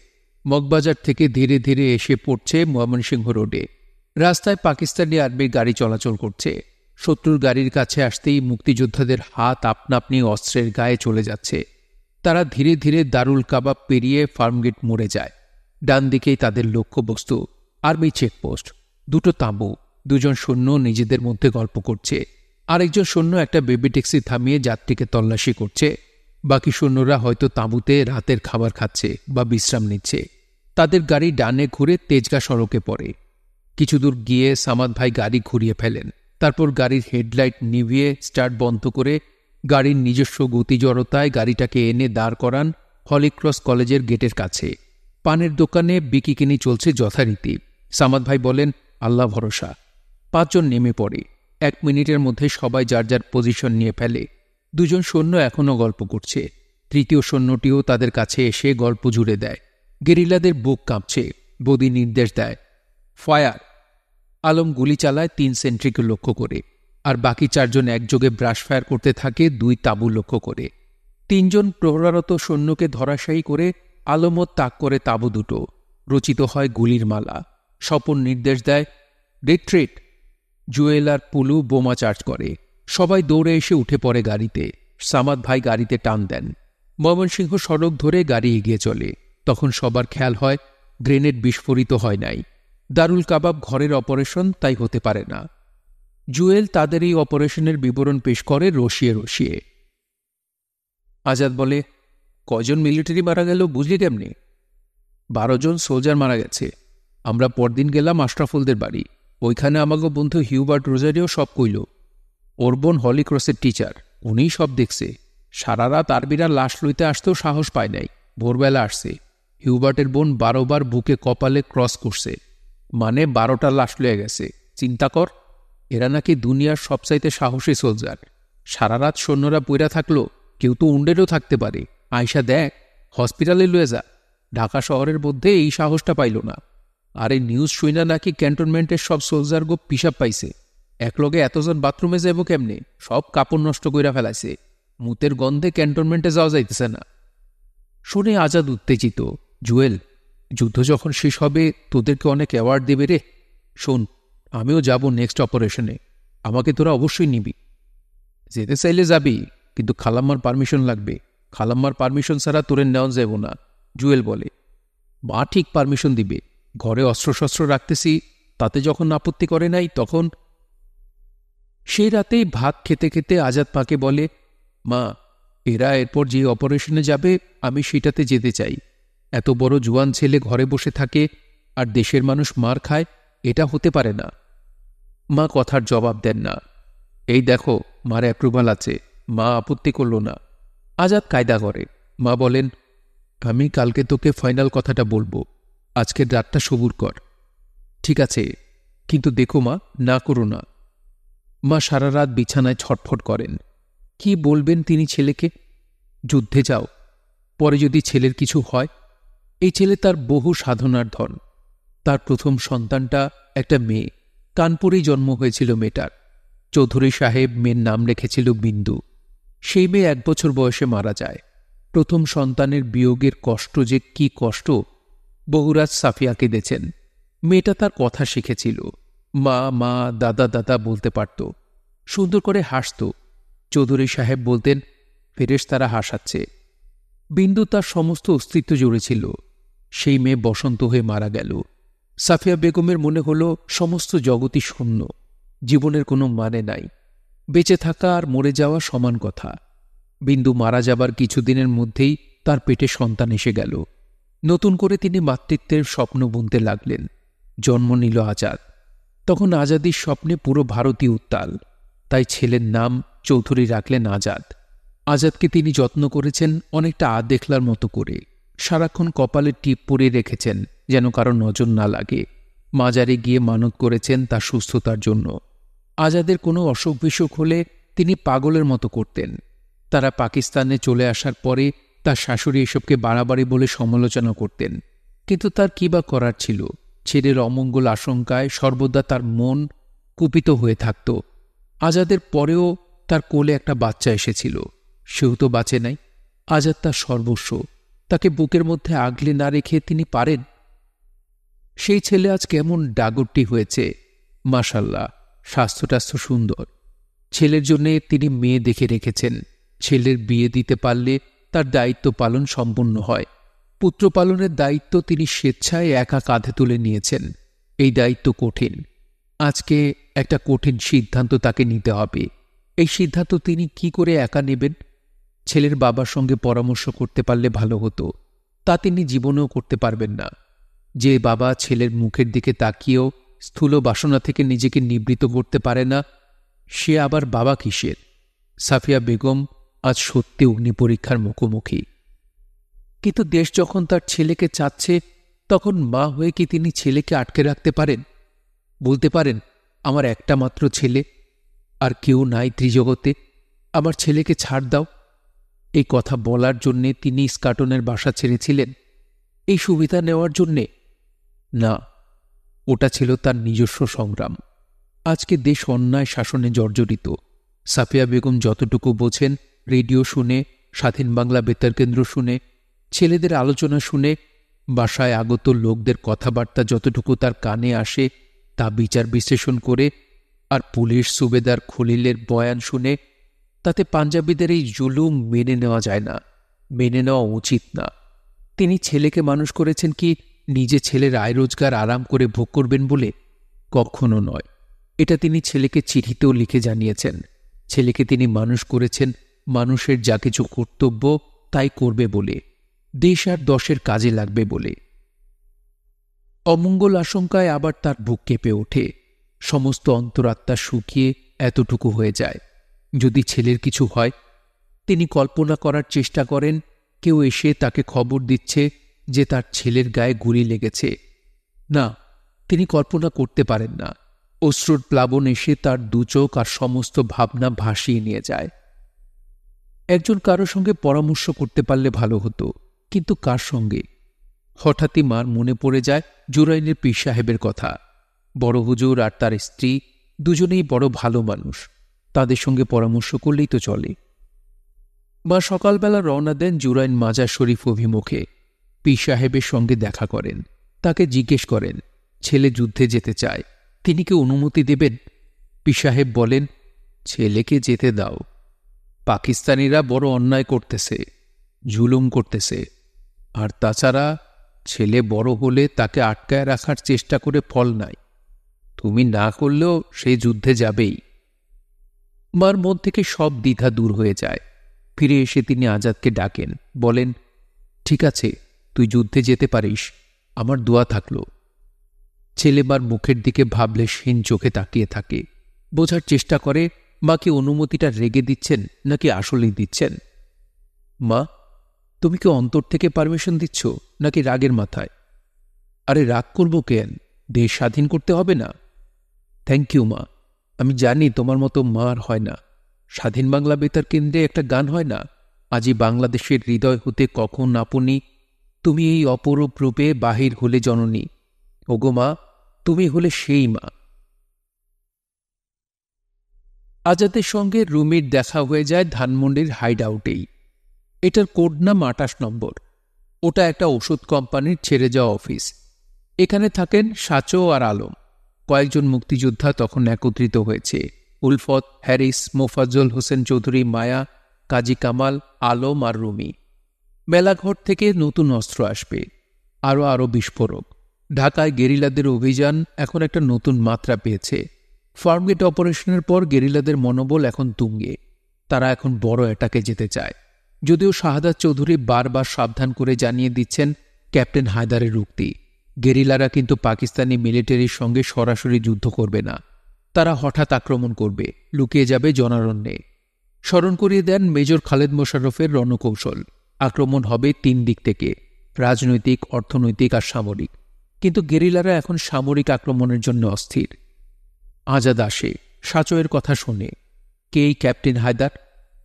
মগবাজার থেকে ধীরে ধীরে এসে পড়ছে ময়মনসিংহ রোডে। রাস্তায় পাকিস্তানি আর্মির গাড়ি চলাচল করছে। শত্রুর গাড়ির কাছে আসতেই মুক্তিযোদ্ধাদের হাত আপনা আপনি অস্ত্রের গায়ে চলে যাচ্ছে। তারা ধীরে ধীরে দারুল কাবাব পেরিয়ে ফার্মগেট মোড়ে যায়। ডান দিকেই তাদের লক্ষ্যবস্তু, আর্মি চেকপোস্ট। 2টো তাঁবু, 2জন সৈন্য নিজেদের মধ্যে গল্প করছে। আরেকজন সৈন্য একটা বেবি ট্যাক্সি থামিয়ে যাত্রীকে তল্লাশি করছে। বাকি সৈন্যরা হয়তো তাঁবুতে রাতের খাবার খাচ্ছে বা বিশ্রাম নিচ্ছে। তাদের গাড়ি ডানে ঘুরে তেজগাঁ সড়কে পড়ে। কিছু দূর গিয়ে সামাদ ভাই গাড়ি ঘুরিয়ে ফেলেন। তারপর গাড়ির হেডলাইট নিভিয়ে স্টার্ট বন্ধ করে গাড়ির নিজস্ব গতি জড়তায় গাড়িটাকে এনে দাঁড় করান হলিক্রস কলেজের গেটের কাছে। পানের দোকানে বিকিকিনি চলছে যথারীতি। সামাদ ভাই বলেন, আল্লাহ ভরসা। 5 জন নেমে পড়ে। 1 মিনিটের মধ্যে সবাই যার যার পজিশন নিয়ে ফেলে। 2জন সৈন্য এখনও গল্প করছে। তৃতীয় সৈন্যটিও তাদের কাছে এসে গল্প জুড়ে দেয়। গেরিলাদের বুক কাঁপছে। বদি নির্দেশ দেয়, ফায়ার। আলম গুলি চালায় 3 সেন্ট্রিকে লক্ষ্য করে, আর বাকি 4 জন একযোগে ব্রাশ ফায়ার করতে থাকে 2 তাঁবু লক্ষ্য করে। 3 জন প্রহরারত সৈন্যকে ধরাশায়ী করে আলমও তাক করে তাঁবু দুটো। রচিত হয় গুলির মালা। স্বপন নির্দেশ দেয়, রিট্রিট। জুয়েল আর পুলু বোমা চার্জ করে। সবাই দৌড়ে এসে উঠে পড়ে গাড়িতে। সামাদ ভাই গাড়িতে টান দেন। ময়মনসিংহ সড়ক ধরে গাড়ি এগিয়ে চলে। তখন সবার খেয়াল হয় গ্রেনেড বিস্ফোরিত হয় নাই। দারুল কাবাব ঘরের অপারেশন, তাই হতে পারে না। জুয়েল তাদের এই অপারেশনের বিবরণ পেশ করে রসিয়ে রসিয়ে। আজাদ বলে, কজন মিলিটারি মারা গেল বুঝলি কেমনি? 12 জন সোলজার মারা গেছে। আমরা পরদিন গেলাম আশরাফুলদের বাড়ি। ওইখানে আমাকে বন্ধু হিউবার্ট রোজারিও সব কইল। ওর বোন হলিক্রসের টিচার, উনিই সব দেখছে। সারা রাত আরবিরা লাশ লইতে আসতেও সাহস পায় নাই। ভোরবেলা আসছে। হিউবার্টের বোন 12 বার বুকে কপালে ক্রস করছে, মানে 12টা লাশ লয়ে গেছে। চিন্তা কর। এরা নাকি দুনিয়ার সবচাইতে সাহসী সোলজার। সারা রাত সৈন্যরা পইরা থাকলো, কেউ তো উন্ডেরও থাকতে পারে। আয়সা দেখ, হসপিটালে লয়ে যা। ঢাকা শহরের মধ্যে এই সাহসটা পাইল না। আর এই নিউজ শুইনা নাকি ক্যান্টনমেন্টের সব সোলজার গো পিসাব পাইছে। একলগে এতজন বাথরুমে যাব কেমনে? সব কাপড় নষ্ট কইরা ফেলাইছে। মুতের গন্ধে ক্যান্টনমেন্টে যাওয়া যাইতেছে না। শুনে আজাদ উত্তেজিত, জুয়েল, যুদ্ধ যখন শেষ হবে তোদেরকে অনেক অ্যাওয়ার্ড দেবে রে। শোন, আমিও যাব নেক্সট অপারেশনে। আমাকে তোরা অবশ্যই নিবি। যেতে চাইলে যাবি, কিন্তু খালাম্মার পারমিশন লাগবে। খালাম্মার পারমিশন ছাড়া তোরে নেওয়া যাব না। জুয়েল বলে, মা ঠিক পারমিশন দিবে। ঘরে অস্ত্রশস্ত্র রাখতেছি, তাতে যখন আপত্তি করে নাই তখন। সেই রাতেই ভাত খেতে খেতে আজাদ পাকে বলে, মা, এরা এরপর যে অপারেশনে যাবে আমি সেটাতে যেতে চাই। এত বড় জুয়ান ছেলে ঘরে বসে থাকে আর দেশের মানুষ মার খায়, এটা হতে পারে না। মা কথার জবাব দেন না। এই দেখো, মার অ্যাপ্রুভাল আছে। মা আপত্তি করল না। আজাদ কায়দা করে। মা বলেন, আমি কালকে তোকে ফাইনাল কথাটা বলবো, আজকের রাতটা সবুর কর। ঠিক আছে, কিন্তু দেখো মা, না করো না। মা সারা রাত বিছানায় ছটফট করেন। কি বলবেন তিনি ছেলেকে? যুদ্ধে যাও, পরে যদি ছেলের কিছু হয়। এই ছেলে তার বহু সাধনার ধন। তার প্রথম সন্তানটা একটা মেয়ে, কানপুরেই জন্ম হয়েছিল মেয়েটার। চৌধুরী সাহেব মেয়ের নাম রেখেছিল বিন্দু। সেই মেয়ে 1 বছর বয়সে মারা যায়। প্রথম সন্তানের বিয়োগের কষ্ট যে কি কষ্ট, বহুরাজ সাফিয়াকে দিয়েছেন। মেয়েটা তার কথা শিখেছিল, মা মা দাদা দাদা বলতে পারত, সুন্দর করে হাসত। চৌধুরী সাহেব বলতেন, ফেরেশতারা হাসাচ্ছে। বিন্দু তার সমস্ত অস্তিত্ব জুড়েছিল। সেই মেয়ে বসন্ত হয়ে মারা গেল। সাফিয়া বেগমের মনে হল সমস্ত জগৎই শূন্য, জীবনের কোনো মানে নাই, বেঁচে থাকা আর মরে যাওয়া সমান কথা। বিন্দু মারা যাবার কিছুদিনের মধ্যেই তার পেটে সন্তান এসে গেল। নতুন করে তিনি মাতৃত্বের স্বপ্ন বুনতে লাগলেন। জন্ম নিল আজাদ। তখন আজাদির স্বপ্নে পুরো ভারতীয় উত্তাল। তাই ছেলের নাম চৌধুরী রাখলেন আজাদ। আজাদকে তিনি যত্ন করেছেন অনেকটা দেখলার মতো করে। সারাক্ষণ কপালে টিপ পরিয়ে রেখেছেন যেন কারো নজর না লাগে। মাজারে গিয়ে মানত করেছেন তার সুস্থতার জন্য। আজাদের কোনো অসুখ বিসুখ হলে তিনি পাগলের মতো করতেন। তারা পাকিস্তানে চলে আসার পরে তার শাশুড়ি এসবকে বাড়াবাড়ি বলে সমালোচনা করতেন। কিন্তু তার কী বা করার ছিল? ছেলের অমঙ্গল আশঙ্কায় সর্বদা তার মন কুপিত হয়ে থাকত। আজাদের পরেও তার কোলে একটা বাচ্চা এসেছিল, সেও তো বাঁচে নাই। আজাদ তার সর্বস্ব, তাকে বুকের মধ্যে আগলে না রেখে তিনি পারেন? সেই ছেলে আজ কেমন ডাগরটি হয়েছে। মাশাল্লাহ, স্বাস্থ্য সুন্দর। ছেলের জন্যে তিনি মেয়ে দেখে রেখেছেন। ছেলের বিয়ে দিতে পারলে তার দায়িত্ব পালন সম্পূর্ণ হয়। পুত্র পালনের দায়িত্ব তিনি স্বেচ্ছায় একা কাঁধে তুলে নিয়েছেন। এই দায়িত্ব কঠিন। আজকে একটা কঠিন সিদ্ধান্ত তাকে নিতে হবে। এই সিদ্ধান্ত তিনি কি করে একা নেবেন? ছেলের বাবার সঙ্গে পরামর্শ করতে পারলে ভালো হতো। তা তিনি জীবনেও করতে পারবেন না। যে বাবা ছেলের মুখের দিকে তাকিয়েও স্থূল বাসনা থেকে নিজেকে নিবৃত করতে পারে না, সে আবার বাবা কিসের? সাফিয়া বেগম আজ সত্যি অগ্নিপরীক্ষার মুখোমুখি। কিন্তু দেশ যখন তার ছেলেকে চাচ্ছে, তখন মা হয়ে কি তিনি ছেলেকে আটকে রাখতে পারেন? বলতে পারেন, আমার একটা মাত্র ছেলে, আর কেউ নাই ত্রিজগতে, আমার ছেলেকে ছাড় দাও। এই কথা বলার জন্যে তিনি স্কাটনের বাসা ছেড়েছিলেন? এই সুবিধা নেওয়ার জন্যে? না, ওটা ছিল তার নিজস্ব সংগ্রাম। আজকে দেশ অন্যায় শাসনে জর্জরিত। সাফিয়া বেগম যতটুকু বোঝেন, রেডিও শুনে, স্বাধীন বাংলা বেতার কেন্দ্র শুনে, ছেলেদের আলোচনা শুনে, বাসায় আগত লোকদের কথাবার্তা যতটুকু তার কানে আসে তা বিচার বিশ্লেষণ করে, আর পুলিশ সুবেদার খলিলের বয়ান শুনে, তাতে পাঞ্জাবিদের এই জুলুম মেনে নেওয়া যায় না, মেনে নেওয়া উচিত না। তিনি ছেলেকে মানুষ করেছেন কি নিজে ছেলের আয় রোজগার আরাম করে ভোগ করবেন বলে? কখনো নয়। এটা তিনি ছেলেকে চিঠিতেও লিখে জানিয়েছেন। ছেলেকে তিনি মানুষ করেছেন মানুষের যা কিছু কর্তব্য তাই করবে বলে, দেশ আর দশের কাজে লাগবে বলে। অমঙ্গল আশঙ্কায় আবার তার বুক কেঁপে ওঠে। সমস্ত অন্তরাত্মা শুকিয়ে এতটুকু হয়ে যায়। যদি ছেলের কিছু হয়? তিনি কল্পনা করার চেষ্টা করেন কেউ এসে তাকে খবর দিচ্ছে যে তার ছেলের গায়ে গুলি লেগেছে। না, তিনি কল্পনা করতে পারেন না। অশ্রুর প্লাবন এসে তার দুচোখ আর সমস্ত ভাবনা ভাসিয়ে নিয়ে যায়। একজন কারো সঙ্গে পরামর্শ করতে পারলে ভালো হতো, কিন্তু কার সঙ্গে? হঠাৎই মার মনে পড়ে যায় জুরাইনের পীর সাহেবের কথা। বড় হুজুর আর তার স্ত্রী দুজনেই বড় ভালো মানুষ, তাদের সঙ্গে পরামর্শ করলেই তো চলে। মা সকালবেলা রওনা দেন জুরাইন মাজার শরীফ অভিমুখে। পীর সাহেবের সঙ্গে দেখা করেন, তাকে জিজ্ঞেস করেন ছেলে যুদ্ধে যেতে চায়, তিনি কি অনুমতি দেবেন? পীর সাহেব বলেন, ছেলেকে যেতে দাও। পাকিস্তানিরা বড় অন্যায় করতেছে, জুলুম করতেছে, আর তাছাড়া ছেলে বড় হলে তাকে আটকায় রাখার চেষ্টা করে ফল নাই। তুমি না করলেও সে যুদ্ধে যাবেই। মার মন থেকে সব দ্বিধা দূর হয়ে যায়। ফিরে এসে তিনি আজাদকে ডাকেন, বলেন, ঠিক আছে, তুই যুদ্ধে যেতে পারিস, আমার দোয়া থাকল। ছেলে মার মুখের দিকে ভাবলেশহীন চোখে তাকিয়ে থাকে। বোঝার চেষ্টা করে মা কি অনুমতিটা রেগে দিচ্ছেন নাকি আসলেই দিচ্ছেন? মা, তুমি কি অন্তর থেকে পারমিশন দিচ্ছ নাকি রাগের মাথায়? আরে রাগ করব কেন? দেশ স্বাধীন করতে হবে না? থ্যাংক ইউ মা। আমি জানি তোমার মতো মা আর হয় না। স্বাধীন বাংলা বেতার কেন্দ্রে একটা গান হয় না, আজি বাংলাদেশের হৃদয় হতে কখন আপনি তুমি এই অপরূপ রূপে বাহির হলে জননী। ওগো মা, তুমি হলে সেই মা। আজাদের সঙ্গে রুমির দেখা হয়ে যায় ধানমন্ডির হাইড আউটেই। এটার কোড নাম ২৮ নম্বর। ওটা একটা ওষুধ কোম্পানির ছেড়ে যাওয়া অফিস। এখানে থাকেন সাচো আর আলম। কয়েকজন মুক্তিযোদ্ধা তখন একত্রিত হয়েছে। উলফত, হ্যারিস, মোফাজ্জল হোসেন চৌধুরী, মায়া, কাজী কামাল, আলম আর রুমি। মেলাঘর থেকে নতুন অস্ত্র আসবে, আরও বিস্ফোরক। ঢাকায় গেরিলাদের অভিযান এখন একটা নতুন মাত্রা পেয়েছে। ফার্মগেট অপারেশনের পর গেরিলাদের মনোবল এখন তুঙ্গে। তারা এখন বড় অ্যাটাকে যেতে চায়। যদিও শাহাদাত চৌধুরী বারবার সাবধান করে জানিয়ে দিচ্ছেন ক্যাপ্টেন হায়দারের উক্তি, গেরিলারা কিন্তু পাকিস্তানি মিলিটারির সঙ্গে সরাসরি যুদ্ধ করবে না। তারা হঠাৎ আক্রমণ করবে, লুকিয়ে যাবে জনারণ্যে। স্মরণ করিয়ে দেন মেজর খালেদ মোশাররফের রণকৌশল। আক্রমণ হবে ৩ দিক থেকে, রাজনৈতিক, অর্থনৈতিক আর সামরিক। কিন্তু গেরিলারা এখন সামরিক আক্রমণের জন্য অস্থির। আজাদ আসে, সাচোয়ের কথা শোনে। কে এই ক্যাপ্টেন হায়দার?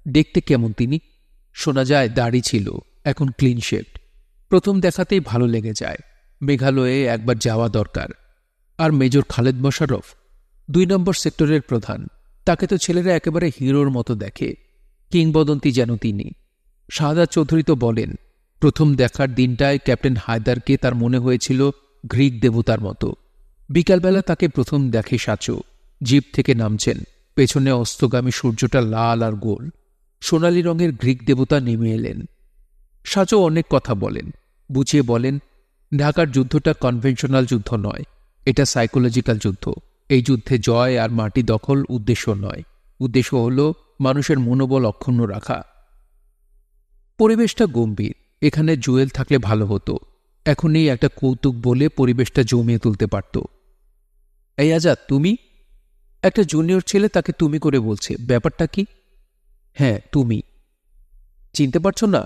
দেখতে কেমন তিনি? শোনা যায় দাড়ি ছিল, এখন ক্লিন শেভড। প্রথম দেখাতেই ভালো লেগে যায়। মেঘালয়ে একবার যাওয়া দরকার। আর মেজর খালেদ মোশাররফ ২ নম্বর সেক্টরের প্রধান। তাকে তো ছেলেরা একেবারে হিরোর মতো দেখে, কিংবদন্তি যেন তিনি। শাহাদাত চৌধুরী তো বলেন, প্রথম দেখার দিনটায় ক্যাপ্টেন হায়দারকে তার মনে হয়েছিল গ্রিক দেবতার মতো। বিকালবেলা তাকে প্রথম দেখে সাচো। জিপ থেকে নামছেন, পেছনে অস্তগামী সূর্যটা লাল আর গোল। সোনালি রঙের গ্রিক দেবতা নেমে এলেন। সাচো অনেক কথা বলেন, বুঝিয়ে বলেন, ঢাকার যুদ্ধটা কনভেনশনাল যুদ্ধ নয়, এটা সাইকোলজিক্যাল যুদ্ধ। এই যুদ্ধে জয় আর মাটি দখল উদ্দেশ্য নয়, উদ্দেশ্য হল মানুষের মনোবল অক্ষুণ্ণ রাখা। পরিবেশটা গম্ভীর। এখানে জুয়েল থাকলে ভালো হতো। এখনই একটা কৌতুক বলে পরিবেশটা জমিয়ে তুলতে পারত। এই আজাদ, তুমি? একটা জুনিয়র ছেলে তাকে তুমি করে বলছে, ব্যাপারটা কি? হ্যাঁ, তুমি। চিনতে পারছো না?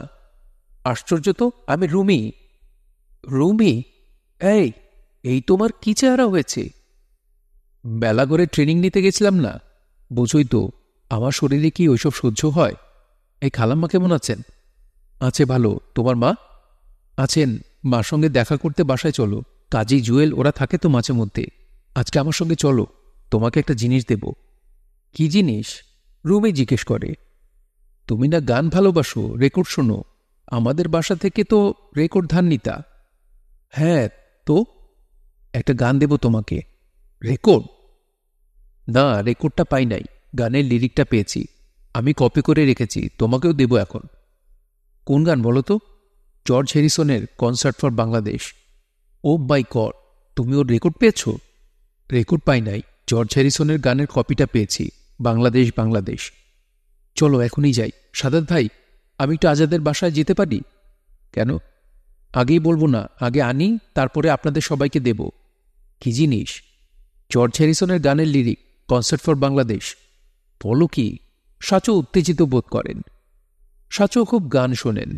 আশ্চর্য তো, আমি রুমি। রুমি? এই এই তোমার কি চেহারা হয়েছে? বেলাগড়ে ট্রেনিং নিতে গেছিলাম না, বোঝই তো। আমার শরীরে কি ওইসব সহ্য হয়? এই খালাম্মা কেমন আছেন? আছে ভালো। তোমার মা? আছেন। মার সঙ্গে দেখা করতে বাসায় চলো। কাজী, জুয়েল ওরা থাকে তো মাঝে মধ্যে। আজকে আমার সঙ্গে চলো, তোমাকে একটা জিনিস দেব। কি জিনিস? রুমি জিজ্ঞেস করে। তুমি না গান ভালোবাসো, রেকর্ড শোনো। আমাদের বাসা থেকে তো রেকর্ড ধার নিতা। হ্যাঁ তো, একটা গান দেব তোমাকে। রেকর্ড? না, রেকর্ডটা পাই নাই, গানের লিরিকটা পেয়েছি। আমি কপি করে রেখেছি, তোমাকেও দেব এখন। কোন গান বলো তো? জর্জ হ্যারিসনের concert for Bangladesh. Oh my God, তুমি ওর রেকর্ড পেয়েছ? রেকর্ড পাই নাই, জর্জ হ্যারিসনের গানের কপিটা পেয়েছি। বাংলাদেশ বাংলাদেশ। চলো এখনই যাই। সাদাত ভাই, আমি একটু আজাদের বাসায় যেতে পারি? কেন? আগেই বলবো না, আগে আনি, তারপরে আপনাদের সবাইকে দেব। কি জিনিস? জর্জ হ্যারিসনের গানের লিরিক, কনসার্ট ফর বাংলাদেশ। বলো কি? সাচো উত্তেজিত বোধ করেন। সাচো খুব গান শোনেন,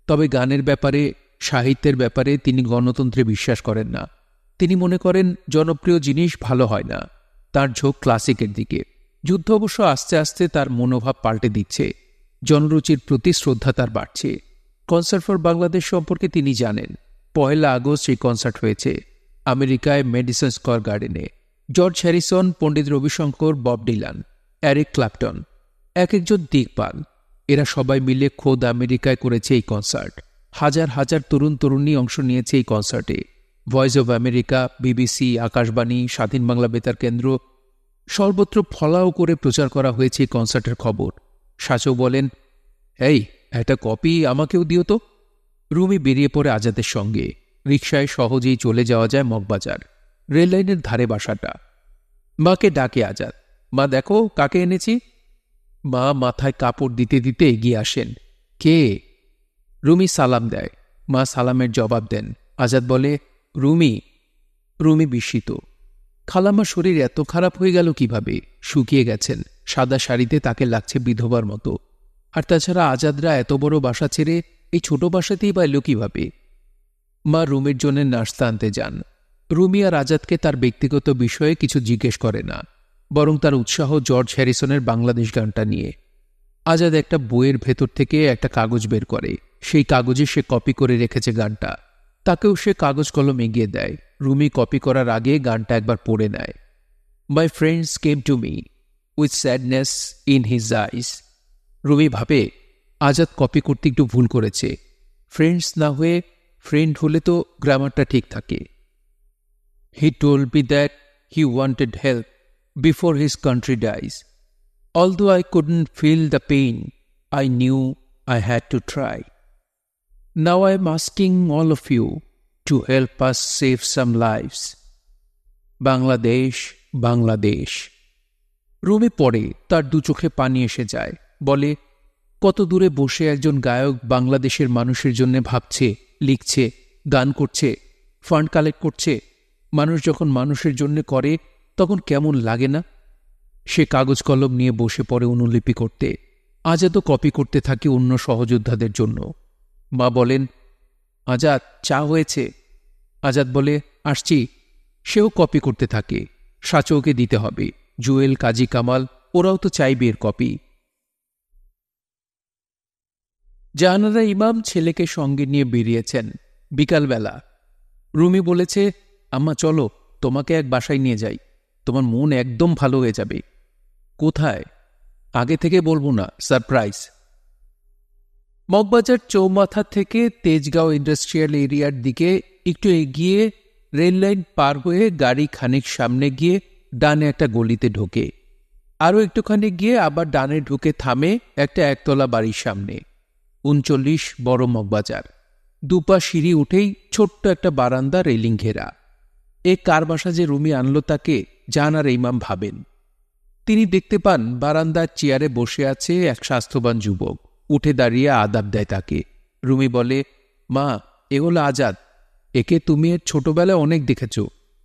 তবে গানের ব্যাপারে, সাহিত্যের ব্যাপারে তিনি গণতন্ত্রে বিশ্বাস করেন না। তিনি মনে করেন জনপ্রিয় জিনিস ভালো হয় না। তার ঝোঁক ক্লাসিকের দিকে। যুদ্ধ অবশ্য আস্তে আস্তে তার মনোভাব পাল্টে দিচ্ছে। জনরুচির প্রতি শ্রদ্ধা তার বাড়ছে। কনসার্ট ফর বাংলাদেশ সম্পর্কে তিনি জানেন। ১ আগস্ট এই কনসার্ট হয়েছে আমেরিকায়, মেডিসন স্কয়ার গার্ডেনে। জর্জ হ্যারিসন, পণ্ডিত Ravishankar, Bob Dylan, Eric Clapton, এক একজন দিকপাল। এরা সবাই মিলে খোদ আমেরিকায় করেছে এই কনসার্ট। হাজার হাজার তরুণ তরুণী অংশ নিয়েছে এই কনসার্টে। Voice of America, BBC, Akashvani, স্বাধীন বাংলা বেতার কেন্দ্র সর্বত্র ফলাও করে প্রচার করা হয়েছে এই কনসার্টের খবর। সাচো বলেন, এই একটা কপি আমাকেও দিও তো। রুমি বেরিয়ে পড়ে আজাদের সঙ্গে। রিকশায় সহজেই চলে যাওয়া যায় মগবাজার। রেললাইনের ধারে বাসাটা। মাকে ডাকে আজাদ, মা দেখো কাকে এনেছি। মা মাথায় কাপড় দিতে দিতে এগিয়ে আসেন। কে? রুমি সালাম দেয়। মা সালামের জবাব দেন। আজাদ বলে, রুমি। রুমি বিস্মিত। খালাম্মার শরীর এত খারাপ হয়ে গেল কিভাবে? শুকিয়ে গেছেন, সাদা শাড়িতে তাকে লাগছে বিধবার মতো। আর তাছাড়া আজাদরা এত বড় বাসা ছেড়ে এই ছোট বাসাতেই বা এলো কিভাবে? মা রুমির জন্য নাস্তা আনতে যান। রুমি আর আজাদকে তার ব্যক্তিগত বিষয়ে কিছু জিজ্ঞেস করে না, বরং তার উৎসাহ জর্জ হ্যারিসনের বাংলাদেশ গানটা নিয়ে। আজাদ একটা বইয়ের ভেতর থেকে একটা কাগজ বের করে, সেই কাগজে সে কপি করে রেখেছে গানটা। তাকেও সে কাগজ কলম এগিয়ে দেয়। রুমি কপি করার আগে গানটা একবার পড়ে নেয়। My friends came to me with sadness in his eyes. Rumi ভাবে আজাদ কপি করতে একটু ভুল করেছে। ফ্রেন্ডস না হয়ে ফ্রেন্ড হলে তো গ্রামারটা ঠিক থাকে। He told me that he wanted help before his country dies. Although I couldn't feel the pain, I knew I had to try. Now I am asking all of you to help us save some lives. Bangladesh, Bangladesh. Rumi পড়ে, তার দু চোখে পানি এসে যায়। বলে, কত দূরে বসে একজন গায়ক বাংলাদেশের মানুষের জন্য ভাবছে, লিখছে, গান করছে, ফান্ড কালেক্ট করছে। মানুষ যখন মানুষের জন্য করে তখন কেমন লাগে না? সে কাগজ কলম নিয়ে বসে পড়ে অনুলিপি করতে। আজাদও কপি করতে থাকে অন্য সহযোদ্ধাদের জন্য। মা বলেন, আজাদ, চা হয়েছে? আজাদ বলে, আসছি। সেও কপি করতে থাকে। সাচৌকে দিতে হবে। জুয়েল, কাজী কামাল, ওরাও তো চাইবে এর কপি। জাহানারা ইমাম ছেলেকে সঙ্গে নিয়ে বেরিয়েছেন বিকালবেলা। রুমি বলেছে, আম্মা চলো, তোমাকে এক বাসায় নিয়ে যাই, তোমার মন একদম ভালো হয়ে যাবে। কোথায়? আগে থেকে বলবো না, সারপ্রাইজ। মগবাজার চৌমাথা থেকে তেজগাঁও ইন্ডাস্ট্রিয়াল এরিয়ার দিকে একটু এগিয়ে রেললাইন পার হয়ে গাড়ি খানিক সামনে গিয়ে ডানে একটা গলিতে ঢোকে। আরও একটুখানি গিয়ে আবার ডানে ঢুকে থামে একটা একতলা বাড়ির সামনে। ৩৯ বড় মগবাজার। দুপা সিঁড়ি উঠেই ছোট্ট একটা বারান্দা, রেলিং ঘেরা। এ কার বাসা যে রুমি আনলো তাকে, জাহানারা ইমাম ভাবেন। তিনি দেখতে পান বারান্দার চেয়ারে বসে আছে এক স্বাস্থ্যবান যুবক। উঠে দাঁড়িয়ে আদাব দেয় তাকে। রুমি বলে, মা, এ হলো আজাদ। একে তুমি এর ছোটবেলায় অনেক দেখেছ।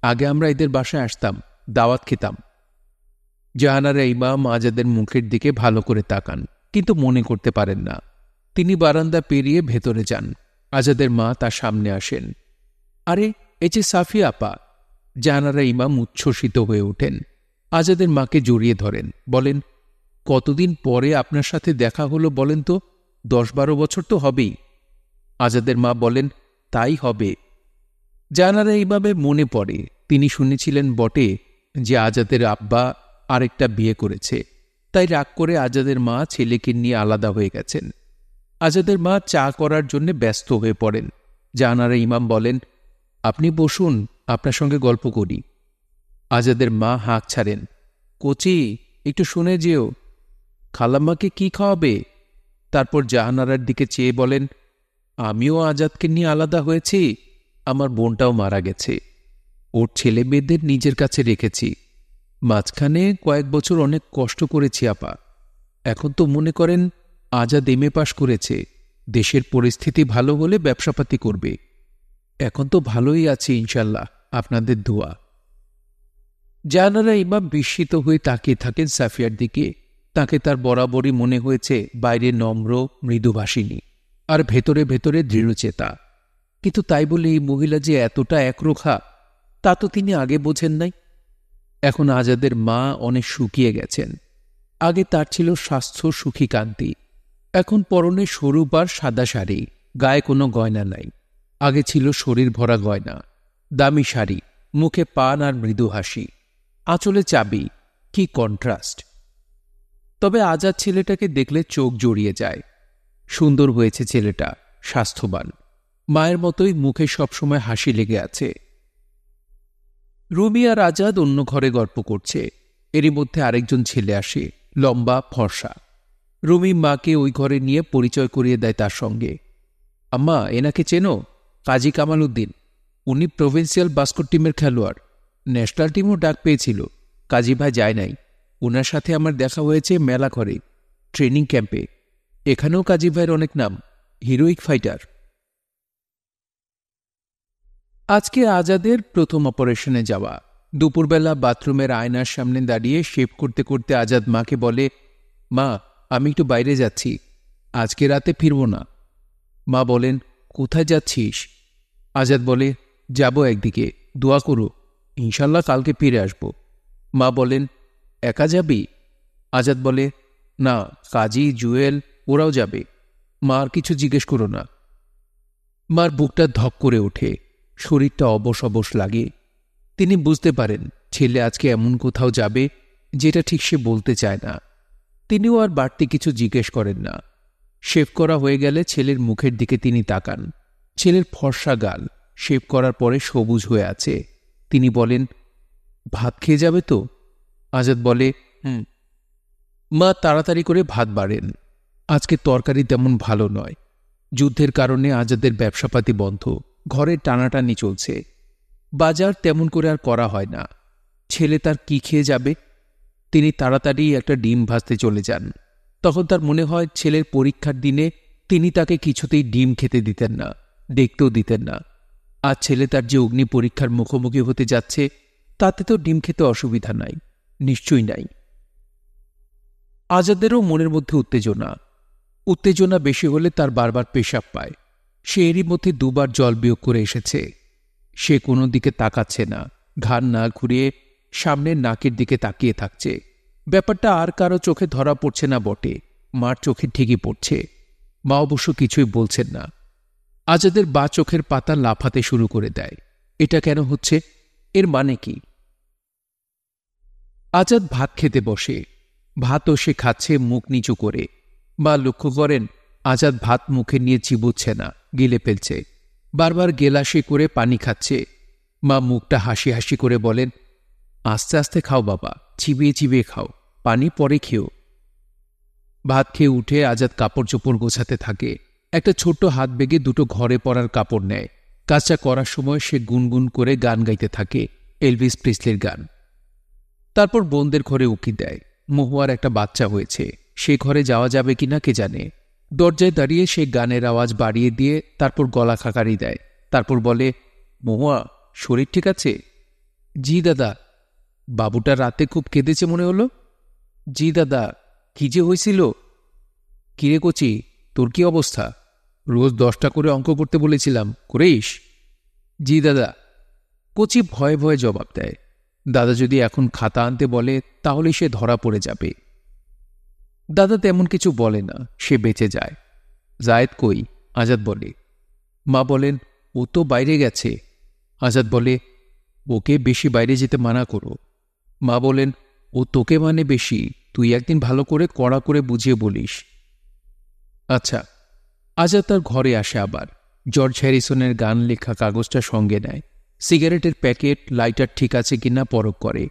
আগে আমরা এদের বাসায় আসতাম, দাওয়াত খেতাম। জাহানারা ইমাম আজাদের মুখের দিকে ভালো করে তাকান, কিন্তু মনে করতে পারেন না। তিনি বারান্দা পেরিয়ে ভেতরে যান। আজাদের মা তার সামনে আসেন। আরে, এ যে সাফিয়া আপা। জাহানারা ইমাম উচ্ছ্বসিত হয়ে ওঠেন। আজাদের মাকে জড়িয়ে ধরেন, বলেন, কতদিন পরে আপনার সাথে দেখা হলো বলেন তো? 10-12 বছর তো হবেই। আজাদের মা বলেন, তাই হবে। জাহানারা ইমামের মনে পড়ে, তিনি শুনেছিলেন বটে যে আজাদের আব্বা আরেকটা বিয়ে করেছে, তাই রাগ করে আজাদের মা ছেলেকে নিয়ে আলাদা হয়ে গেছেন। আজাদের মা চা করার জন্য ব্যস্ত হয়ে পড়েন। জাহানারা ইমাম বলেন, আপনি বসুন, আপনার সঙ্গে গল্প করি। আজাদের মা হাঁক ছাড়েন, কোচি, একটু শুনে যেও। খালাম্মাকে কি খাওয়াবে? তারপর জাহানারার দিকে চেয়ে বলেন, আমিও আজাদকে নিয়ে আলাদা হয়েছি, আমার বোনটাও মারা গেছে। ওর ছেলে মেয়েদের নিজের কাছে রেখেছি। মাঝখানে কয়েক বছর অনেক কষ্ট করেছি আপা। এখন তো মনে করেন আজাদ এমএ পাশ করেছে, দেশের পরিস্থিতি ভালো হলে ব্যবসাপাতি করবে। এখন তো ভালোই আছে ইনশাল্লাহ, আপনাদের দোয়া। জাহানারা ইমাম বিস্মিত হয়ে তাকিয়ে থাকেন সাফিয়ার দিকে। তাকে তার বরাবরই মনে হয়েছে বাইরে নম্র, মৃদুভাষিনী, আর ভেতরে ভেতরে দৃঢ়চেতা। কিন্তু তাই বলে এই মহিলা যে এতটা একরোখা, তা তো তিনি আগে বোঝেন নাই। এখন আজাদের মা অনেক শুকিয়ে গেছেন। আগে তার ছিল স্বাস্থ্য সুখী কান্তি, এখন পরনে সরু পাড় সাদা শাড়ি, গায়ে কোনো গয়না নাই। আগে ছিল শরীর ভরা গয়না, দামি শাড়ি, মুখে পান আর মৃদু হাসি, আঁচলে চাবি। কি কন্ট্রাস্ট! তবে আজাদ ছেলেটাকে দেখলে চোখ জড়িয়ে যায়। সুন্দর হয়েছে ছেলেটা, স্বাস্থ্যবান, মায়ের মতোই মুখে সবসময় হাসি লেগে আছে। রুমি আর আজাদ অন্য ঘরে গল্প করছে। এরই মধ্যে আরেকজন ছেলে আসে, লম্বা, ফর্সা। রুমি মাকে ওই ঘরে নিয়ে পরিচয় করিয়ে দেয় তার সঙ্গে। আম্মা, এনাকে চেনো? কাজী কামাল উদ্দিন। উনি প্রভিন্সিয়াল বাস্কেট টিমের খেলোয়াড়, ন্যাশনাল টিমও ডাক পেয়েছিল। কাজী ভাই যায় নাই। ওনার সাথে আমার দেখা হয়েছে মেলা ঘরে, ট্রেনিং ক্যাম্পে। এখানেও কাজী ভাইয়ের অনেক নাম, হিরোইক ফাইটার। আজকে আজাদের প্রথম অপারেশনে যাওয়া। দুপুরবেলা বাথরুমের আয়নার সামনে দাঁড়িয়ে শেভ করতে করতে আজাদ মাকে বলে, মা, আমি একটু বাইরে যাচ্ছি, আজকে রাতে ফিরব না। মা বলেন, কোথায় যাচ্ছিস? আজাদ বলে, যাব একদিকে, দোয়া করো, ইনশাল্লাহ কালকে ফিরে আসব। মা বলেন, একা যাবি? আজাদ বলে, না, কাজী, জুয়েল ওরাও যাবে। মা আর কিছু জিজ্ঞেস করো না। মার বুকটা ধক করে ওঠে, শরীরটা অবশ অবশ লাগে। তিনি বুঝতে পারেন ছেলে আজকে এমন কোথাও যাবে যেটা ঠিক সে বলতে চায় না। তিনিও আর বাড়তি কিছু জিজ্ঞেস করেন না। শেভ করা হয়ে গেলে ছেলের মুখের দিকে তিনি তাকান। ছেলের ফর্সা গাল শেভ করার পরে সবুজ হয়ে আছে। তিনি বলেন, ভাত খেয়ে যাবে তো? আজাদ বলে, হুম। মা তাড়াতাড়ি করে ভাত বাড়েন। আজকে তরকারি তেমন ভালো নয়। যুদ্ধের কারণে আজাদের ব্যবসাপাতি বন্ধ, ঘরে টানাটানি চলছে। বাজার তেমন করে আর করা হয় না। ছেলে তার কি খেয়ে যাবে? তিনি তাড়াতাড়ি একটা ডিম ভাজতে চলে যান। তখন তার মনে হয় ছেলের পরীক্ষার দিনে তিনি তাকে কিছুতেই ডিম খেতে দিতেন না, দেখতেও দিতেন না। আজ ছেলে তার যে অগ্নি পরীক্ষার মুখোমুখি হতে যাচ্ছে, তাতে তো ডিম খেতে অসুবিধা নাই, নিশ্চয়ই নাই। আজাদেরও মনের মধ্যে উত্তেজনা বেশি হলে তার বারবার পেশাব পায়। সে এরই মধ্যে দুবার জল বিয়োগ করে এসেছে। সে কোনো দিকে তাকাচ্ছে না, ঘাড় না ঘুরিয়ে সামনের নাকের দিকে তাকিয়ে থাকছে। ব্যাপারটা আর কারো চোখে ধরা পড়ছে না বটে, মার চোখে ঠিকই পড়ছে। মা অবশ্য কিছুই বলছেন না। আজাদের বা চোখের পাতা লাফাতে শুরু করে দেয়। এটা কেন হচ্ছে? এর মানে কি? আজাদ ভাত খেতে বসে। ভাতও সে খাচ্ছে মুখ নিচু করে। মা লক্ষ্য করেন আজাদ ভাত মুখে নিয়ে চিবুচ্ছে না, গিলে ফেলছে। বারবার গেলাসে করে পানি খাচ্ছে। মা মুখটা হাসি হাসি করে বলেন, আস্তে আস্তে খাও বাবা, চিবিয়ে চিবিয়ে খাও, পানি পরে খেও। ভাত খেয়ে উঠে আজাদ কাপড় চোপড় গোছাতে থাকে। একটা ছোট্ট হাত বেগে দুটো ঘরে পরার কাপড় নেয়। কাজটা করার সময় সে গুনগুন করে গান গাইতে থাকে, এলভিস প্রিসলির গান। তারপর বোনদের ঘরে উকি দেয়। মহুয়ার একটা বাচ্চা হয়েছে, সে ঘরে যাওয়া যাবে কিনা কে জানে। দরজায় দাঁড়িয়ে সে গানের আওয়াজ বাড়িয়ে দিয়ে তারপর গলা খাকারি দেয়। তারপর বলে, মহুয়া, শরীর ঠিক আছে? জি দাদা। বাবুটা রাতে খুব কেঁদেছে মনে হলো। জি দাদা। কি যে হয়েছিল? কিরে কচি, তোর কি অবস্থা? রোজ 10টা করে অঙ্ক করতে বলেছিলাম, করিস? জি দাদা। কচি ভয়ে ভয়ে জবাব দেয়। দাদা যদি এখন খাতা আনতে বলে তাহলে সে ধরা পড়ে যাবে। দাদা তেমন কিছু বলে না, সে বেঁচে যায়। জায়েদ কই? আজাদ বলে। মা বলেন, ও তো বাইরে গেছে। আজাদ বলে, ওকে বেশি বাইরে যেতে মানা করো। মা বলেন, ও তোকে মানে বেশি, তুই একদিন ভালো করে কড়া করে বুঝিয়ে বলিস। আচ্ছা। আজাদ তার ঘরে আসে আবার। জর্জ হ্যারিসনের গান লেখা কাগজটা সঙ্গে নেয়। সিগারেটের প্যাকেট, লাইটার ঠিক আছে কিনা পরখ করে।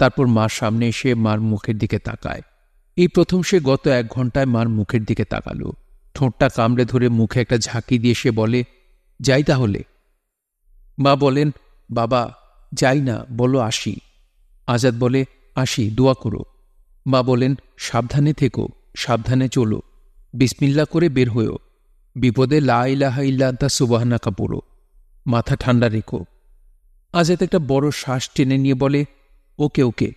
তারপর মার সামনে এসে মার মুখের দিকে তাকায়। এই প্রথম সে গত 1 ঘন্টায় মার মুখের দিকে তাকালো। ঠোঁটটা কামড়ে ধরে মুখে একটা ঝাঁকি দিয়ে সে বলে, যাই তাহলে। মা বলেন, বাবা যাই না, বলো আসি। আজাদ বলে, আসি, দোয়া করো। মা বলেন, সাবধানে থেকো, সাবধানে চলো, বিসমিল্লাহ করে বের হয়েও, বিপদে লা ইলাহা ইল্লা আনতা সুবহানাকা পড়ো, মাথা ঠান্ডা রেখো। আজাদ একটা বড় শ্বাস টেনে নিয়ে বলে, ওকে ওকে।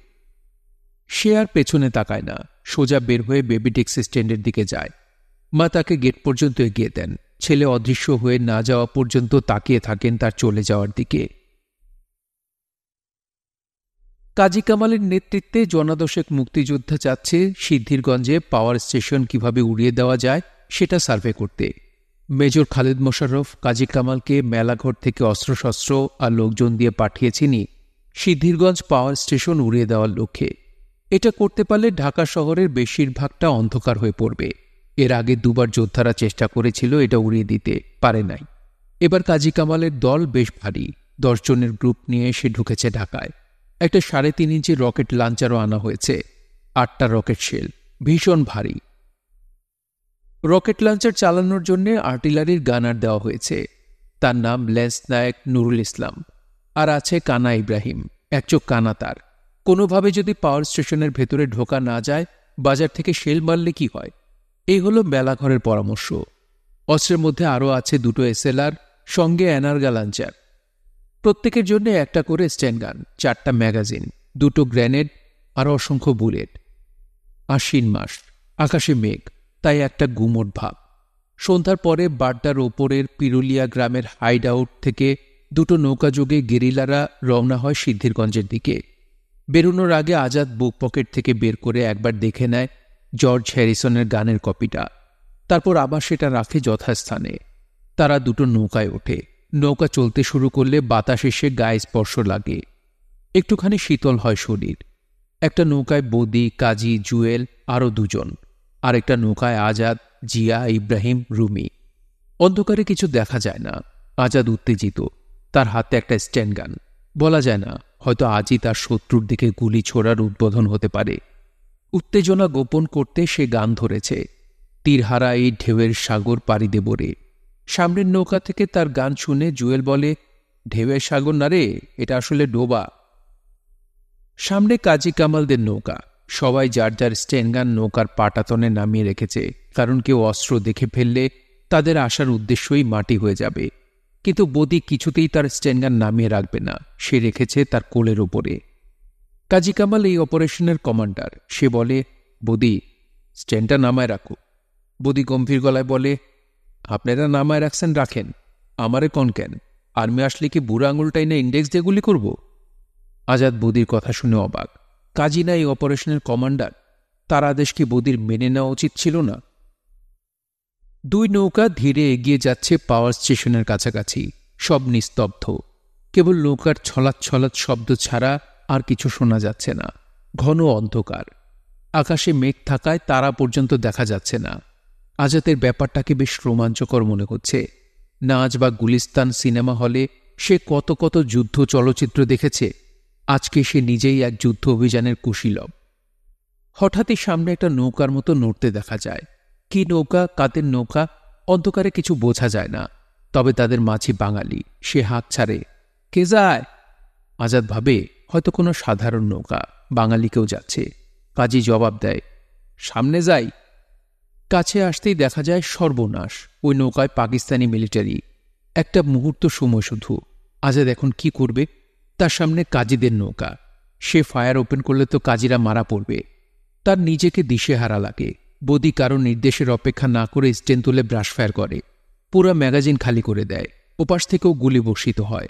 সে আর পেছনে তাকায় না, সোজা বের হয়ে বেবি ট্যাক্সি স্ট্যান্ডের দিকে যায়। মা তাকে গেট পর্যন্ত এগিয়ে দেন। ছেলে অদৃশ্য হয়ে না যাওয়া পর্যন্ত তাকিয়ে থাকেন তার চলে যাওয়ার দিকে। কাজী কামালের নেতৃত্বে জনাদশেক মুক্তিযোদ্ধা যাচ্ছে সিদ্ধিরগঞ্জে পাওয়ার স্টেশন কিভাবে উড়িয়ে দেওয়া যায় সেটা সার্ভে করতে। মেজর খালেদ মোশাররফ কাজী কামালকে মেলাঘর থেকে অস্ত্রশস্ত্র আর লোকজন দিয়ে পাঠিয়েছিনি সিদ্ধিরগঞ্জ পাওয়ার স্টেশন উড়িয়ে দেওয়ার লক্ষ্যে। এটা করতে পারলে ঢাকা শহরের বেশিরভাগটা অন্ধকার হয়ে পড়বে। এর আগে 2বার যোদ্ধারা চেষ্টা করেছিল এটা উড়িয়ে দিতে, পারে নাই। এবার কাজী কামালের দল বেশ ভারী, 10 জনের গ্রুপ নিয়ে এসে ঢুকেছে ঢাকায়। একটা 3.5 ইঞ্চি রকেট লঞ্চারও আনা হয়েছে, 8টা রকেট শেল, ভীষণ ভারী। রকেট লঞ্চার চালানোর জন্য আর্টিলারির গানার দেওয়া হয়েছে। তার নাম লেন্স নায়ক নুরুল ইসলাম। আর আছে কানা ইব্রাহিম, একচোখ কানা তার। কোনোভাবে যদি পাওয়ার স্টেশনের ভেতরে ঢোকা না যায়, বাজার থেকে শেল মারলে কি হয়? এই হলো মেলাঘরের পরামর্শ। অস্ত্রের মধ্যে আরও আছে 2টো SLR, সঙ্গে এনার্গা লঞ্চার। প্রত্যেকের জন্য একটা করে স্ট্যান্ড গান, 4টা ম্যাগাজিন, 2টো গ্রেনেড আর অসংখ্য বুলেট। আশ্বিন মাস, আকাশে মেঘ, তাই একটা গুমোট ভাব। সন্ধ্যার পরে বাড্ডার ওপরের পিরুলিয়া গ্রামের হাইড আউট থেকে 2টো নৌকাযোগে গেরিলারা রওনা হয় সিদ্ধিরগঞ্জের দিকে। বেরোনোর আগে আজাদ বুক পকেট থেকে বের করে একবার দেখে নেয় জর্জ হ্যারিসনের গানের কপিটা, তারপর আবার সেটা রাখে যথাস্থানে। তারা 2টো নৌকায় ওঠে। নৌকা চলতে শুরু করলে বাতাস এসে গায়ে স্পর্শ লাগে, একটুখানি শীতল হয় শরীর। একটা নৌকায় বদি, কাজী, জুয়েল, আরও 2জন। আরেকটা নৌকায় আজাদ, জিয়া, ইব্রাহিম, রুমি। অন্ধকারে কিছু দেখা যায় না। আজাদ উত্তেজিত, তার হাতে একটা স্ট্যান্ড গান। বলা যায় না, হয়তো আজই তার শত্রুর দিকে গুলি ছোড়ার উদ্বোধন হতে পারে। উত্তেজনা গোপন করতে সে গান ধরেছে, তীরহারা এই ঢেউয়ের সাগর পাড়ি দেব রে। সামনের নৌকা থেকে তার গান শুনে জুয়েল বলে, ঢেউয়ের সাগর না রে, এটা আসলে ডোবা। সামনে কাজী কামালদের নৌকা। সবাই যার যার স্ট্যান্ডগান নৌকার পাটাতনে নামিয়ে রেখেছে, কারণ কেউ অস্ত্র দেখে ফেললে তাদের আসার উদ্দেশ্যই মাটি হয়ে যাবে। কিন্তু বদি কিছুতেই তার স্ট্যান্ডগান নামিয়ে রাখবে না, সে রেখেছে তার কোলের ওপরে। কাজী কামাল এই অপারেশনের কমান্ডার। সে বলে, বদি, স্ট্যান্ডটা নামায় রাখো। বদি গম্ভীর গলায় বলে, আপনারা নামায় রাখছেন রাখেন, আমারে কন কেন? আর্মি আসলে কি বুড়া আঙুলটাই না ইন্ডেক্স দিয়ে গুলি করব? আজাদ বদির কথা শুনে অবাক। কাজী না এই অপারেশনের কমান্ডার, তার আদেশ কি বদির মেনে নেওয়া উচিত ছিল না? 2 নৌকা ধীরে এগিয়ে যাচ্ছে পাওয়ার স্টেশনের কাছাকাছি। সব নিস্তব্ধ, কেবল নৌকার ছলাৎ ছলাৎ শব্দ ছাড়া আর কিছু শোনা যাচ্ছে না। ঘন অন্ধকার, আকাশে মেঘ থাকায় তারা পর্যন্ত দেখা যাচ্ছে না। আজাদের ব্যাপারটাকে বেশ রোমাঞ্চকর মনে হচ্ছে। নাচ বা গুলিস্তান সিনেমা হলে সে কত কত যুদ্ধ চলচ্চিত্র দেখেছে, আজকে সে নিজেই এক যুদ্ধ অভিযানের কুশীলব। হঠাৎই সামনে একটা নৌকার মতো নড়তে দেখা যায়। কি নৌকা, কাদের নৌকা, অন্ধকারে কিছু বোঝা যায় না। তবে তাদের মাঝি বাঙালি। সে হাঁক ছাড়ে, কে যায়? আজাদ ভাবে হয়তো কোনো সাধারণ নৌকা, বাঙালি কেউ যাচ্ছে। কাজী জবাব দেয়, সামনে যাই। কাছে আসতেই দেখা যায় সর্বনাশ, ওই নৌকায় পাকিস্তানি মিলিটারি। একটা মুহূর্ত সময় শুধু। আজাদ এখন কি করবে? তার সামনে কাজীদের নৌকা। সে ফায়ার ওপেন করলে তো কাজীরা মারা পড়বে। তার নিজেকে দিশেহারা লাগে। বদি কারো নির্দেশের অপেক্ষা না করে স্টেন তুলে ব্রাশ ফায়ার করে, পুরো ম্যাগাজিন খালি করে দেয়। ওপাশ থেকেও গুলি বর্ষিত হয়,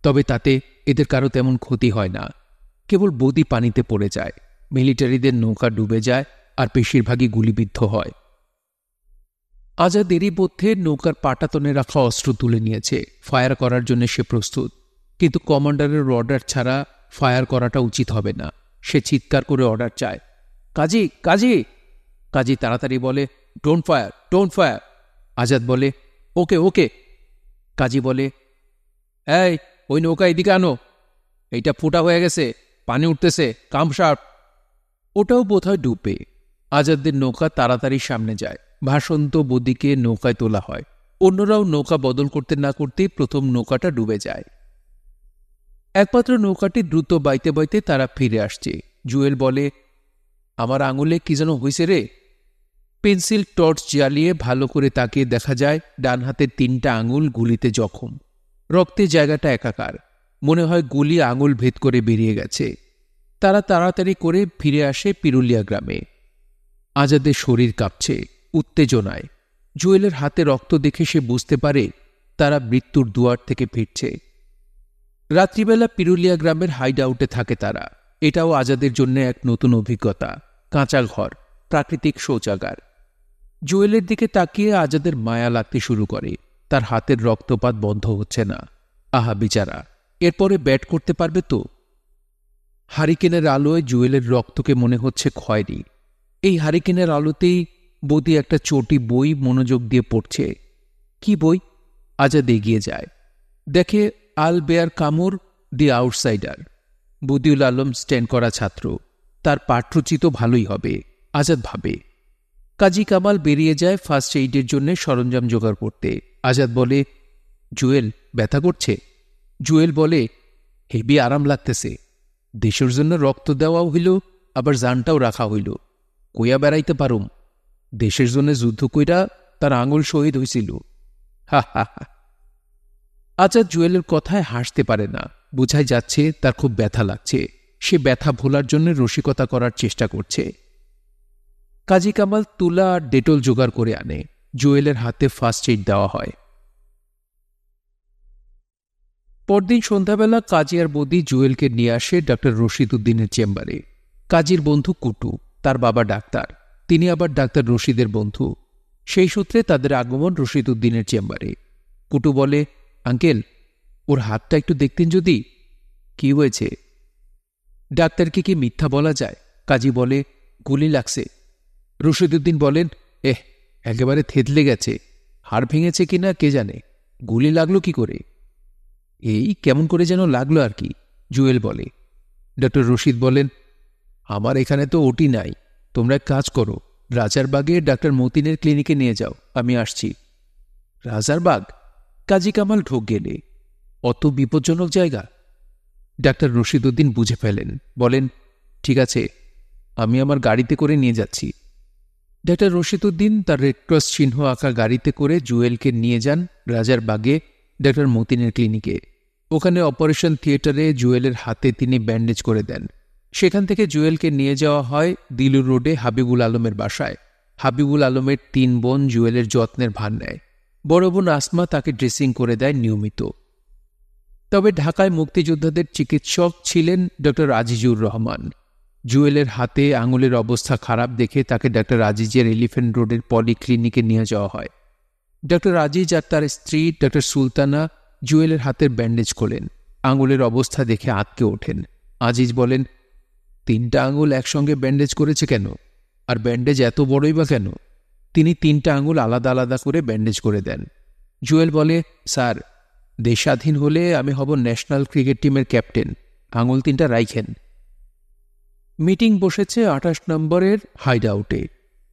তবে তাতে এদের কারো তেমন ক্ষতি হয় না। কেবল বদি পানিতে পড়ে যায়, মিলিটারিদের নৌকা ডুবে যায়, আর বেশিরভাগই গুলিবিদ্ধ হয়। আজাদ এরই মধ্যে নৌকার পাটাতনে রাখা অস্ত্র তুলে নিয়েছে। ফায়ার করার জন্য সে প্রস্তুত, কিন্তু কমান্ডারের অর্ডার ছাড়া ফায়ার করাটা উচিত হবে না। সে চিৎকার করে অর্ডার চায়, কাজী, কাজী। কাজী তাড়াতাড়ি বলে, don't fire, don't fire. Azad বলে, ওকে ওকে। কাজী বলে, এই ওই নৌকা এদিকে আনো, এইটা ফুটা হয়ে গেছে, পানি উঠতেছে, কাম শার্প। ওটাও বোধহয় ডুবে। আজাদদের নৌকা তাড়াতাড়ি সামনে যায়। ভাসন্ত বদিকে নৌকায় তোলা হয়। অন্যরাও নৌকা বদল করতে না করতেই প্রথম নৌকাটা ডুবে যায়। একমাত্র নৌকাটি দ্রুত বাইতে বাইতে তারা ফিরে আসছে। জুয়েল বলে, আমার আঙুলে কি যেন হয়েছে রে। পেন্সিল টর্চ জ্বালিয়ে ভালো করে তাকিয়ে দেখা যায় ডান হাতের 3টা আঙুল গুলিতে জখম। রক্তে জায়গাটা একাকার, মনে হয় গুলি আঙুল ভেদ করে বেরিয়ে গেছে। তারা তাড়াতাড়ি করে ফিরে আসে পিরুলিয়া গ্রামে। আজাদের শরীর কাঁপছে উত্তেজনায়। জুয়েলের হাতে রক্ত দেখে সে বুঝতে পারে তারা মৃত্যুর দুয়ার থেকে ফিরছে। রাত্রিবেলা পিরুলিয়া গ্রামের হাইড আউটে থাকে তারা। এটাও আজাদের জন্য এক নতুন অভিজ্ঞতা। কাঁচা ঘর, প্রাকৃতিক শৌচাগার। জুয়েলের দিকে তাকিয়ে আজাদের মায়া লাগতে শুরু করে। তার হাতের রক্তপাত বন্ধ হচ্ছে না। আহা বিচারা, এরপরে ব্যাট করতে পারবে তো? হারিকেনের আলোয় জুয়েলের রক্তকে মনে হচ্ছে খয়েরি। এই হারিকেনের আলোতেই বদি একটা চটি বই মনোযোগ দিয়ে পড়ছে। কি বই? আজাদ এগিয়ে যায়, দেখে আল বেয়ার কামুর, দি আউটসাইডার। বদিউল আলম স্ট্যান্ড করা ছাত্র, তার পাঠ্যচিত ভালোই হবে, আজাদ ভাবে। কাজী কামাল বেরিয়ে যায় ফার্স্ট এইডের জন্য সরঞ্জাম জোগাড় করতে। আজাদ বলে, জুয়েল, ব্যথা করছে? জুয়েল বলে, হেভি আরাম লাগতেছে। দেশের জন্য রক্ত দেওয়াও হইল, আবার জানটাও রাখা হইল। কইয়া বেড়াইতে পারুম। দেশের জন্য যুদ্ধ কইরা তার আঙুল শহীদ হইছিল। হা হা হা। আজাদ জুয়েলের কথায় হাসতে পারে না, বোঝাই যাচ্ছে তার খুব ব্যথা লাগছে। সে ব্যথা ভোলার জন্য রসিকতা করার চেষ্টা করছে। কাজী কামাল তুলা আর ডেটল জোগাড় করে আনে। জুয়েলের হাতে ফার্স্ট এইড দেওয়া হয়। পরদিন সন্ধ্যাবেলা কাজী আর বৌদি জুয়েলকে নিয়ে আসে ডাক্তার রশিদ উদ্দিনের চেম্বারে। কাজীর বন্ধু কুটু, তার বাবা ডাক্তার, তিনি আবার ডাক্তার রশিদের বন্ধু। সেই সূত্রে তাদের আগমন রশিদ উদ্দিনের চেম্বারে। কুটু বলে, আঙ্কেল, ওর হাতটা একটু দেখতেন যদি। কি হয়েছে? ডাক্তারকে কি মিথ্যা বলা যায়? কাজী বলে, গুলি লাগছে। রশিদউদ্দিন বলেন, একেবারে থেতলে গেছে, হাড় ভেঙেছে কিনা কে জানে, গুলি লাগলো কি করে? এই কেমন করে যেন লাগলো আর কি, জুয়েল বলে। ডক্টর রশিদ বলেন, আমার এখানে তো ওটি নাই, তোমরা এক কাজ করো, রাজারবাগে ডাক্তার মতিনের ক্লিনিকে নিয়ে যাও, আমি আসছি। রাজারবাগ? কাজী কামাল ঢোক গেলে, অত বিপজ্জনক জায়গা? ডাক্তার রশিদউদ্দিন বুঝে ফেলেন, বলেন, ঠিক আছে, আমি আমার গাড়িতে করে নিয়ে যাচ্ছি। ডাক্তার রশিদউদ্দিন তার রেডক্রস চিহ্ন আঁকা গাড়িতে করে জুয়েলকে নিয়ে যান রাজারবাগে ডাক্তার মতিনের ক্লিনিকে। ওখানে অপারেশন থিয়েটারে জুয়েলের হাতে তিনি ব্যান্ডেজ করে দেন। সেখান থেকে জুয়েলকে নিয়ে যাওয়া হয় দিলুর রোডে হাবিবুল আলমের বাসায়। হাবিবুল আলমের 3 বোন জুয়েলের যত্নের ভার নেয়। বড় বোন আসমা তাকে ড্রেসিং করে দেয় নিয়মিত। তবে ঢাকায় মুক্তিযোদ্ধাদের চিকিৎসক ছিলেন ডক্টর আজিজুর রহমান। জুয়েলের হাতে আঙুলের অবস্থা খারাপ দেখে তাকে ডক্টর আজিজের এলিফ্যান্ট রোডের পলিক্লিনিকে নিয়ে যাওয়া হয়। ডক্টর আজিজ আর তার স্ত্রী ডক্টর সুলতানা জুয়েলের হাতের ব্যান্ডেজ খোলেন। আঙুলের অবস্থা দেখে আঁতকে ওঠেন। আজিজ বলেন, 3টা আঙুল একসঙ্গে ব্যান্ডেজ করেছে কেন? আর ব্যান্ডেজ এত বড়ই বা কেন? তিনি 3টা আঙুল আলাদা আলাদা করে ব্যান্ডেজ করে দেন। জুয়েল বলে, স্যার, দেশ স্বাধীন হলে আমি হব ন্যাশনাল ক্রিকেট টিমের ক্যাপ্টেন, আঙুল 3টা রাইখেন। মিটিং বসেছে 28 নম্বরের হাইড আউটে।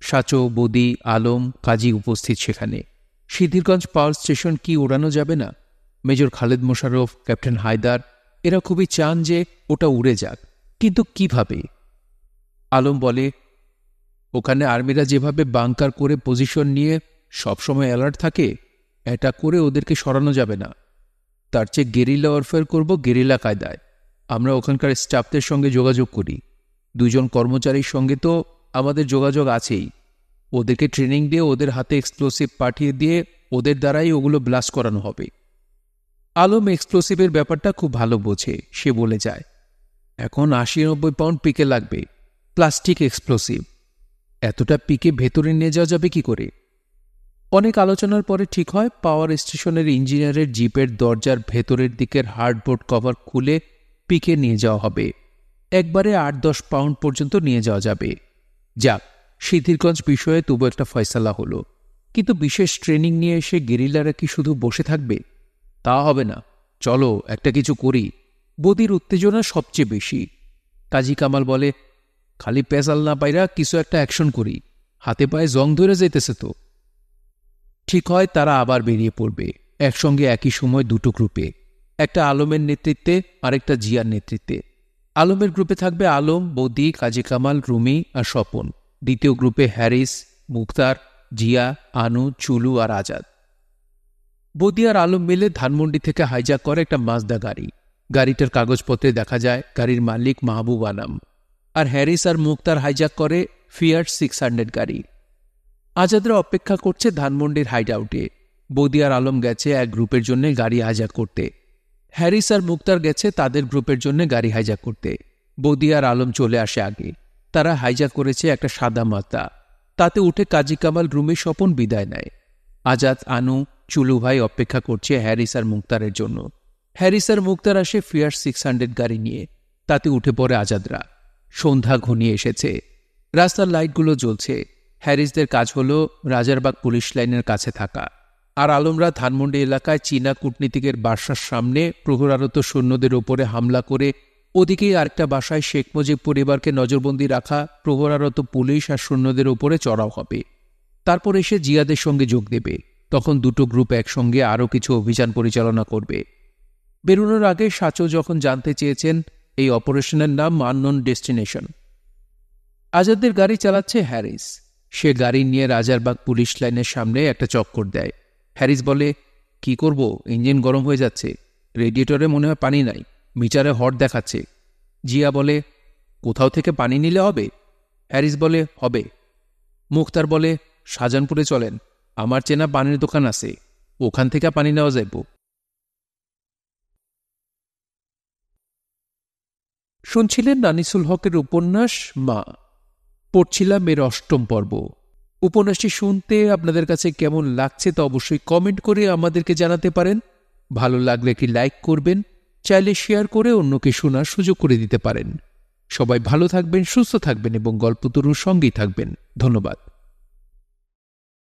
সাচো, বদি, আলম, কাজী উপস্থিত সেখানে। সিদ্ধিরগঞ্জ পাওয়ার স্টেশন কি ওড়ানো যাবে না? মেজর খালেদ মোশাররফ, ক্যাপ্টেন হায়দার, এরা খুবই চান যে ওটা উড়ে যাক, কিন্তু কিভাবে? আলম বলে, ওখানে আর্মিরা যেভাবে বাংকার করে পজিশন নিয়ে সবসময় অ্যালার্ট থাকে, এটা করে ওদেরকে সরানো যাবে না। তার চেয়ে গেরিলা ওয়ারফেয়ার করব গেরিলা কায়দায়। আমরা ওখানকার স্টাফদের সঙ্গে যোগাযোগ করি। 2 জন কর্মচারীর সঙ্গে তো আমাদের যোগাযোগ আছেই। ওদেরকে ট্রেনিং দিয়ে ওদের হাতে এক্সপ্লোসিভ পাঠিয়ে দিয়ে ওদের দ্বারাই ওগুলো ব্লাস্ট করানো হবে। আলম এক্সপ্লোসিভের ব্যাপারটা খুব ভালো বোঝে। সে বলে যায়, এখন 80-90 পাউন্ড পিকে লাগবে, প্লাস্টিক এক্সপ্লোসিভ। এতটা পিকে ভেতরে নিয়ে যাওয়া যাবে কি করে? অনেক আলোচনার পরে ঠিক হয় পাওয়ার স্টেশনের ইঞ্জিনিয়ারের জিপের দরজার ভেতরের দিকের হার্ডবোর্ড কভার খুলে পিকে নিয়ে যাওয়া হবে। একবারে 8-10 পাউন্ড পর্যন্ত নিয়ে যাওয়া যাবে। যাক, সিদ্ধিরগঞ্জ বিষয়ে তবু একটা ফয়সালা হলো। কিন্তু বিশেষ ট্রেনিং নিয়ে এসে গেরিলারা কি শুধু বসে থাকবে? তা হবে না, চলো একটা কিছু করি। বদির উত্তেজনা সবচেয়ে বেশি। কাজী কামাল বলে, খালি পেঁচাল না পাইরা কিছু একটা অ্যাকশন করি, হাতে পায়ে জং ধরে যাইতেছে তো। ঠিক হয় তারা আবার বেরিয়ে পড়বে একসঙ্গে একই সময় 2টো গ্রুপে, একটা আলমের নেতৃত্বে আরেকটা জিয়ার নেতৃত্বে। আলমের গ্রুপে থাকবে আলম, বদি, কাজী কামাল, রুমি আর স্বপন। দ্বিতীয় গ্রুপে হ্যারিস, মুখতার, জিয়া, আনু, চুলু আর আজাদ। বদি আর আলম মিলে ধানমন্ডি থেকে হাইজ্যাক করে একটা মাজদা গাড়ি। গাড়িটার কাগজপত্রে দেখা যায় গাড়ির মালিক মাহবুব আনাম। আর হ্যারিস আর মুখতার হাইজ্যাক করে ফিয়াট 600 গাড়ি। আজাদরা অপেক্ষা করছে ধানমন্ডির হাইড আউটে। বদি আর আলম গেছে এক গ্রুপের জন্য গাড়ি হাইজ্যাক করতে। হ্যারিস আর মুখতার গেছে তাদের গ্রুপের জন্য গাড়ি হাইজ্যাক করতে। বদি আর আলম চলে আসে আগে। তারা হাইজ্যাক করেছে একটা সাদা মাতা। তাতে উঠে কাজী কামাল, রুমি, স্বপন বিদায় নেয়। আজাদ, আনু, চুলু ভাই অপেক্ষা করছে হ্যারিস আর মুখতারের জন্য। হ্যারিস আর মুখতার আসে ফিয়াট 600 গাড়ি নিয়ে। তাতে উঠে পড়ে আজাদরা। সন্ধ্যা ঘনিয়ে এসেছে। রাস্তার লাইটগুলো জ্বলছে। হ্যারিসদের কাজ হলো রাজারবাগ পুলিশ লাইনের কাছে থাকা। আর আলমরা ধানমন্ডি এলাকায় চীনা কূটনীতিকের বাসার সামনে প্রহরারত সৈন্যদের ওপরে হামলা করে ওদিকেই আরেকটা বাসায় শেখ মুজিব পরিবারকে নজরবন্দি রাখা প্রহরারত পুলিশ আর সৈন্যদের ওপরে চড়াও হবে। তারপর এসে জিয়াদের সঙ্গে যোগ দেবে। তখন 2টো গ্রুপ একসঙ্গে আরও কিছু অভিযান পরিচালনা করবে। বেরোনোর আগে সাচো যখন জানতে চেয়েছেন এই অপারেশনের নাম আননোন ডেস্টিনেশন। আজাদের গাড়ি চালাচ্ছে হ্যারিস। সে গাড়ি নিয়ে রাজারবাগ পুলিশ লাইনের সামনে একটা চক্কর দেয়। হ্যারিস বলে, কি করব, ইঞ্জিন গরম হয়ে যাচ্ছে, রেডিয়েটরে মনে হয় পানি নাই, মিটারে হট দেখাচ্ছে। জিয়া বলে, কোথাও থেকে পানি নিলে হবে? হ্যারিস বলে, হবে। মুখতার বলে, শাহজাহানপুরে চলেন, আমার চেনা পানির দোকান আছে, ওখান থেকে পানি নেওয়া যাইব। শুনছিলেন আনিসুল হকের উপন্যাস মা। পড়ছিলাম এর ৮ম পর্ব। উপন্যাসটি শুনতে আপনাদের কাছে কেমন লাগছে তা অবশ্যই কমেন্ট করে আমাদেরকে জানাতে পারেন। ভালো লাগলে কি লাইক করবেন, চাইলে শেয়ার করে অন্যকে শোনার সুযোগ করে দিতে পারেন। সবাই ভালো থাকবেন, সুস্থ থাকবেন এবং গল্পতরুর সঙ্গেই থাকবেন। ধন্যবাদ।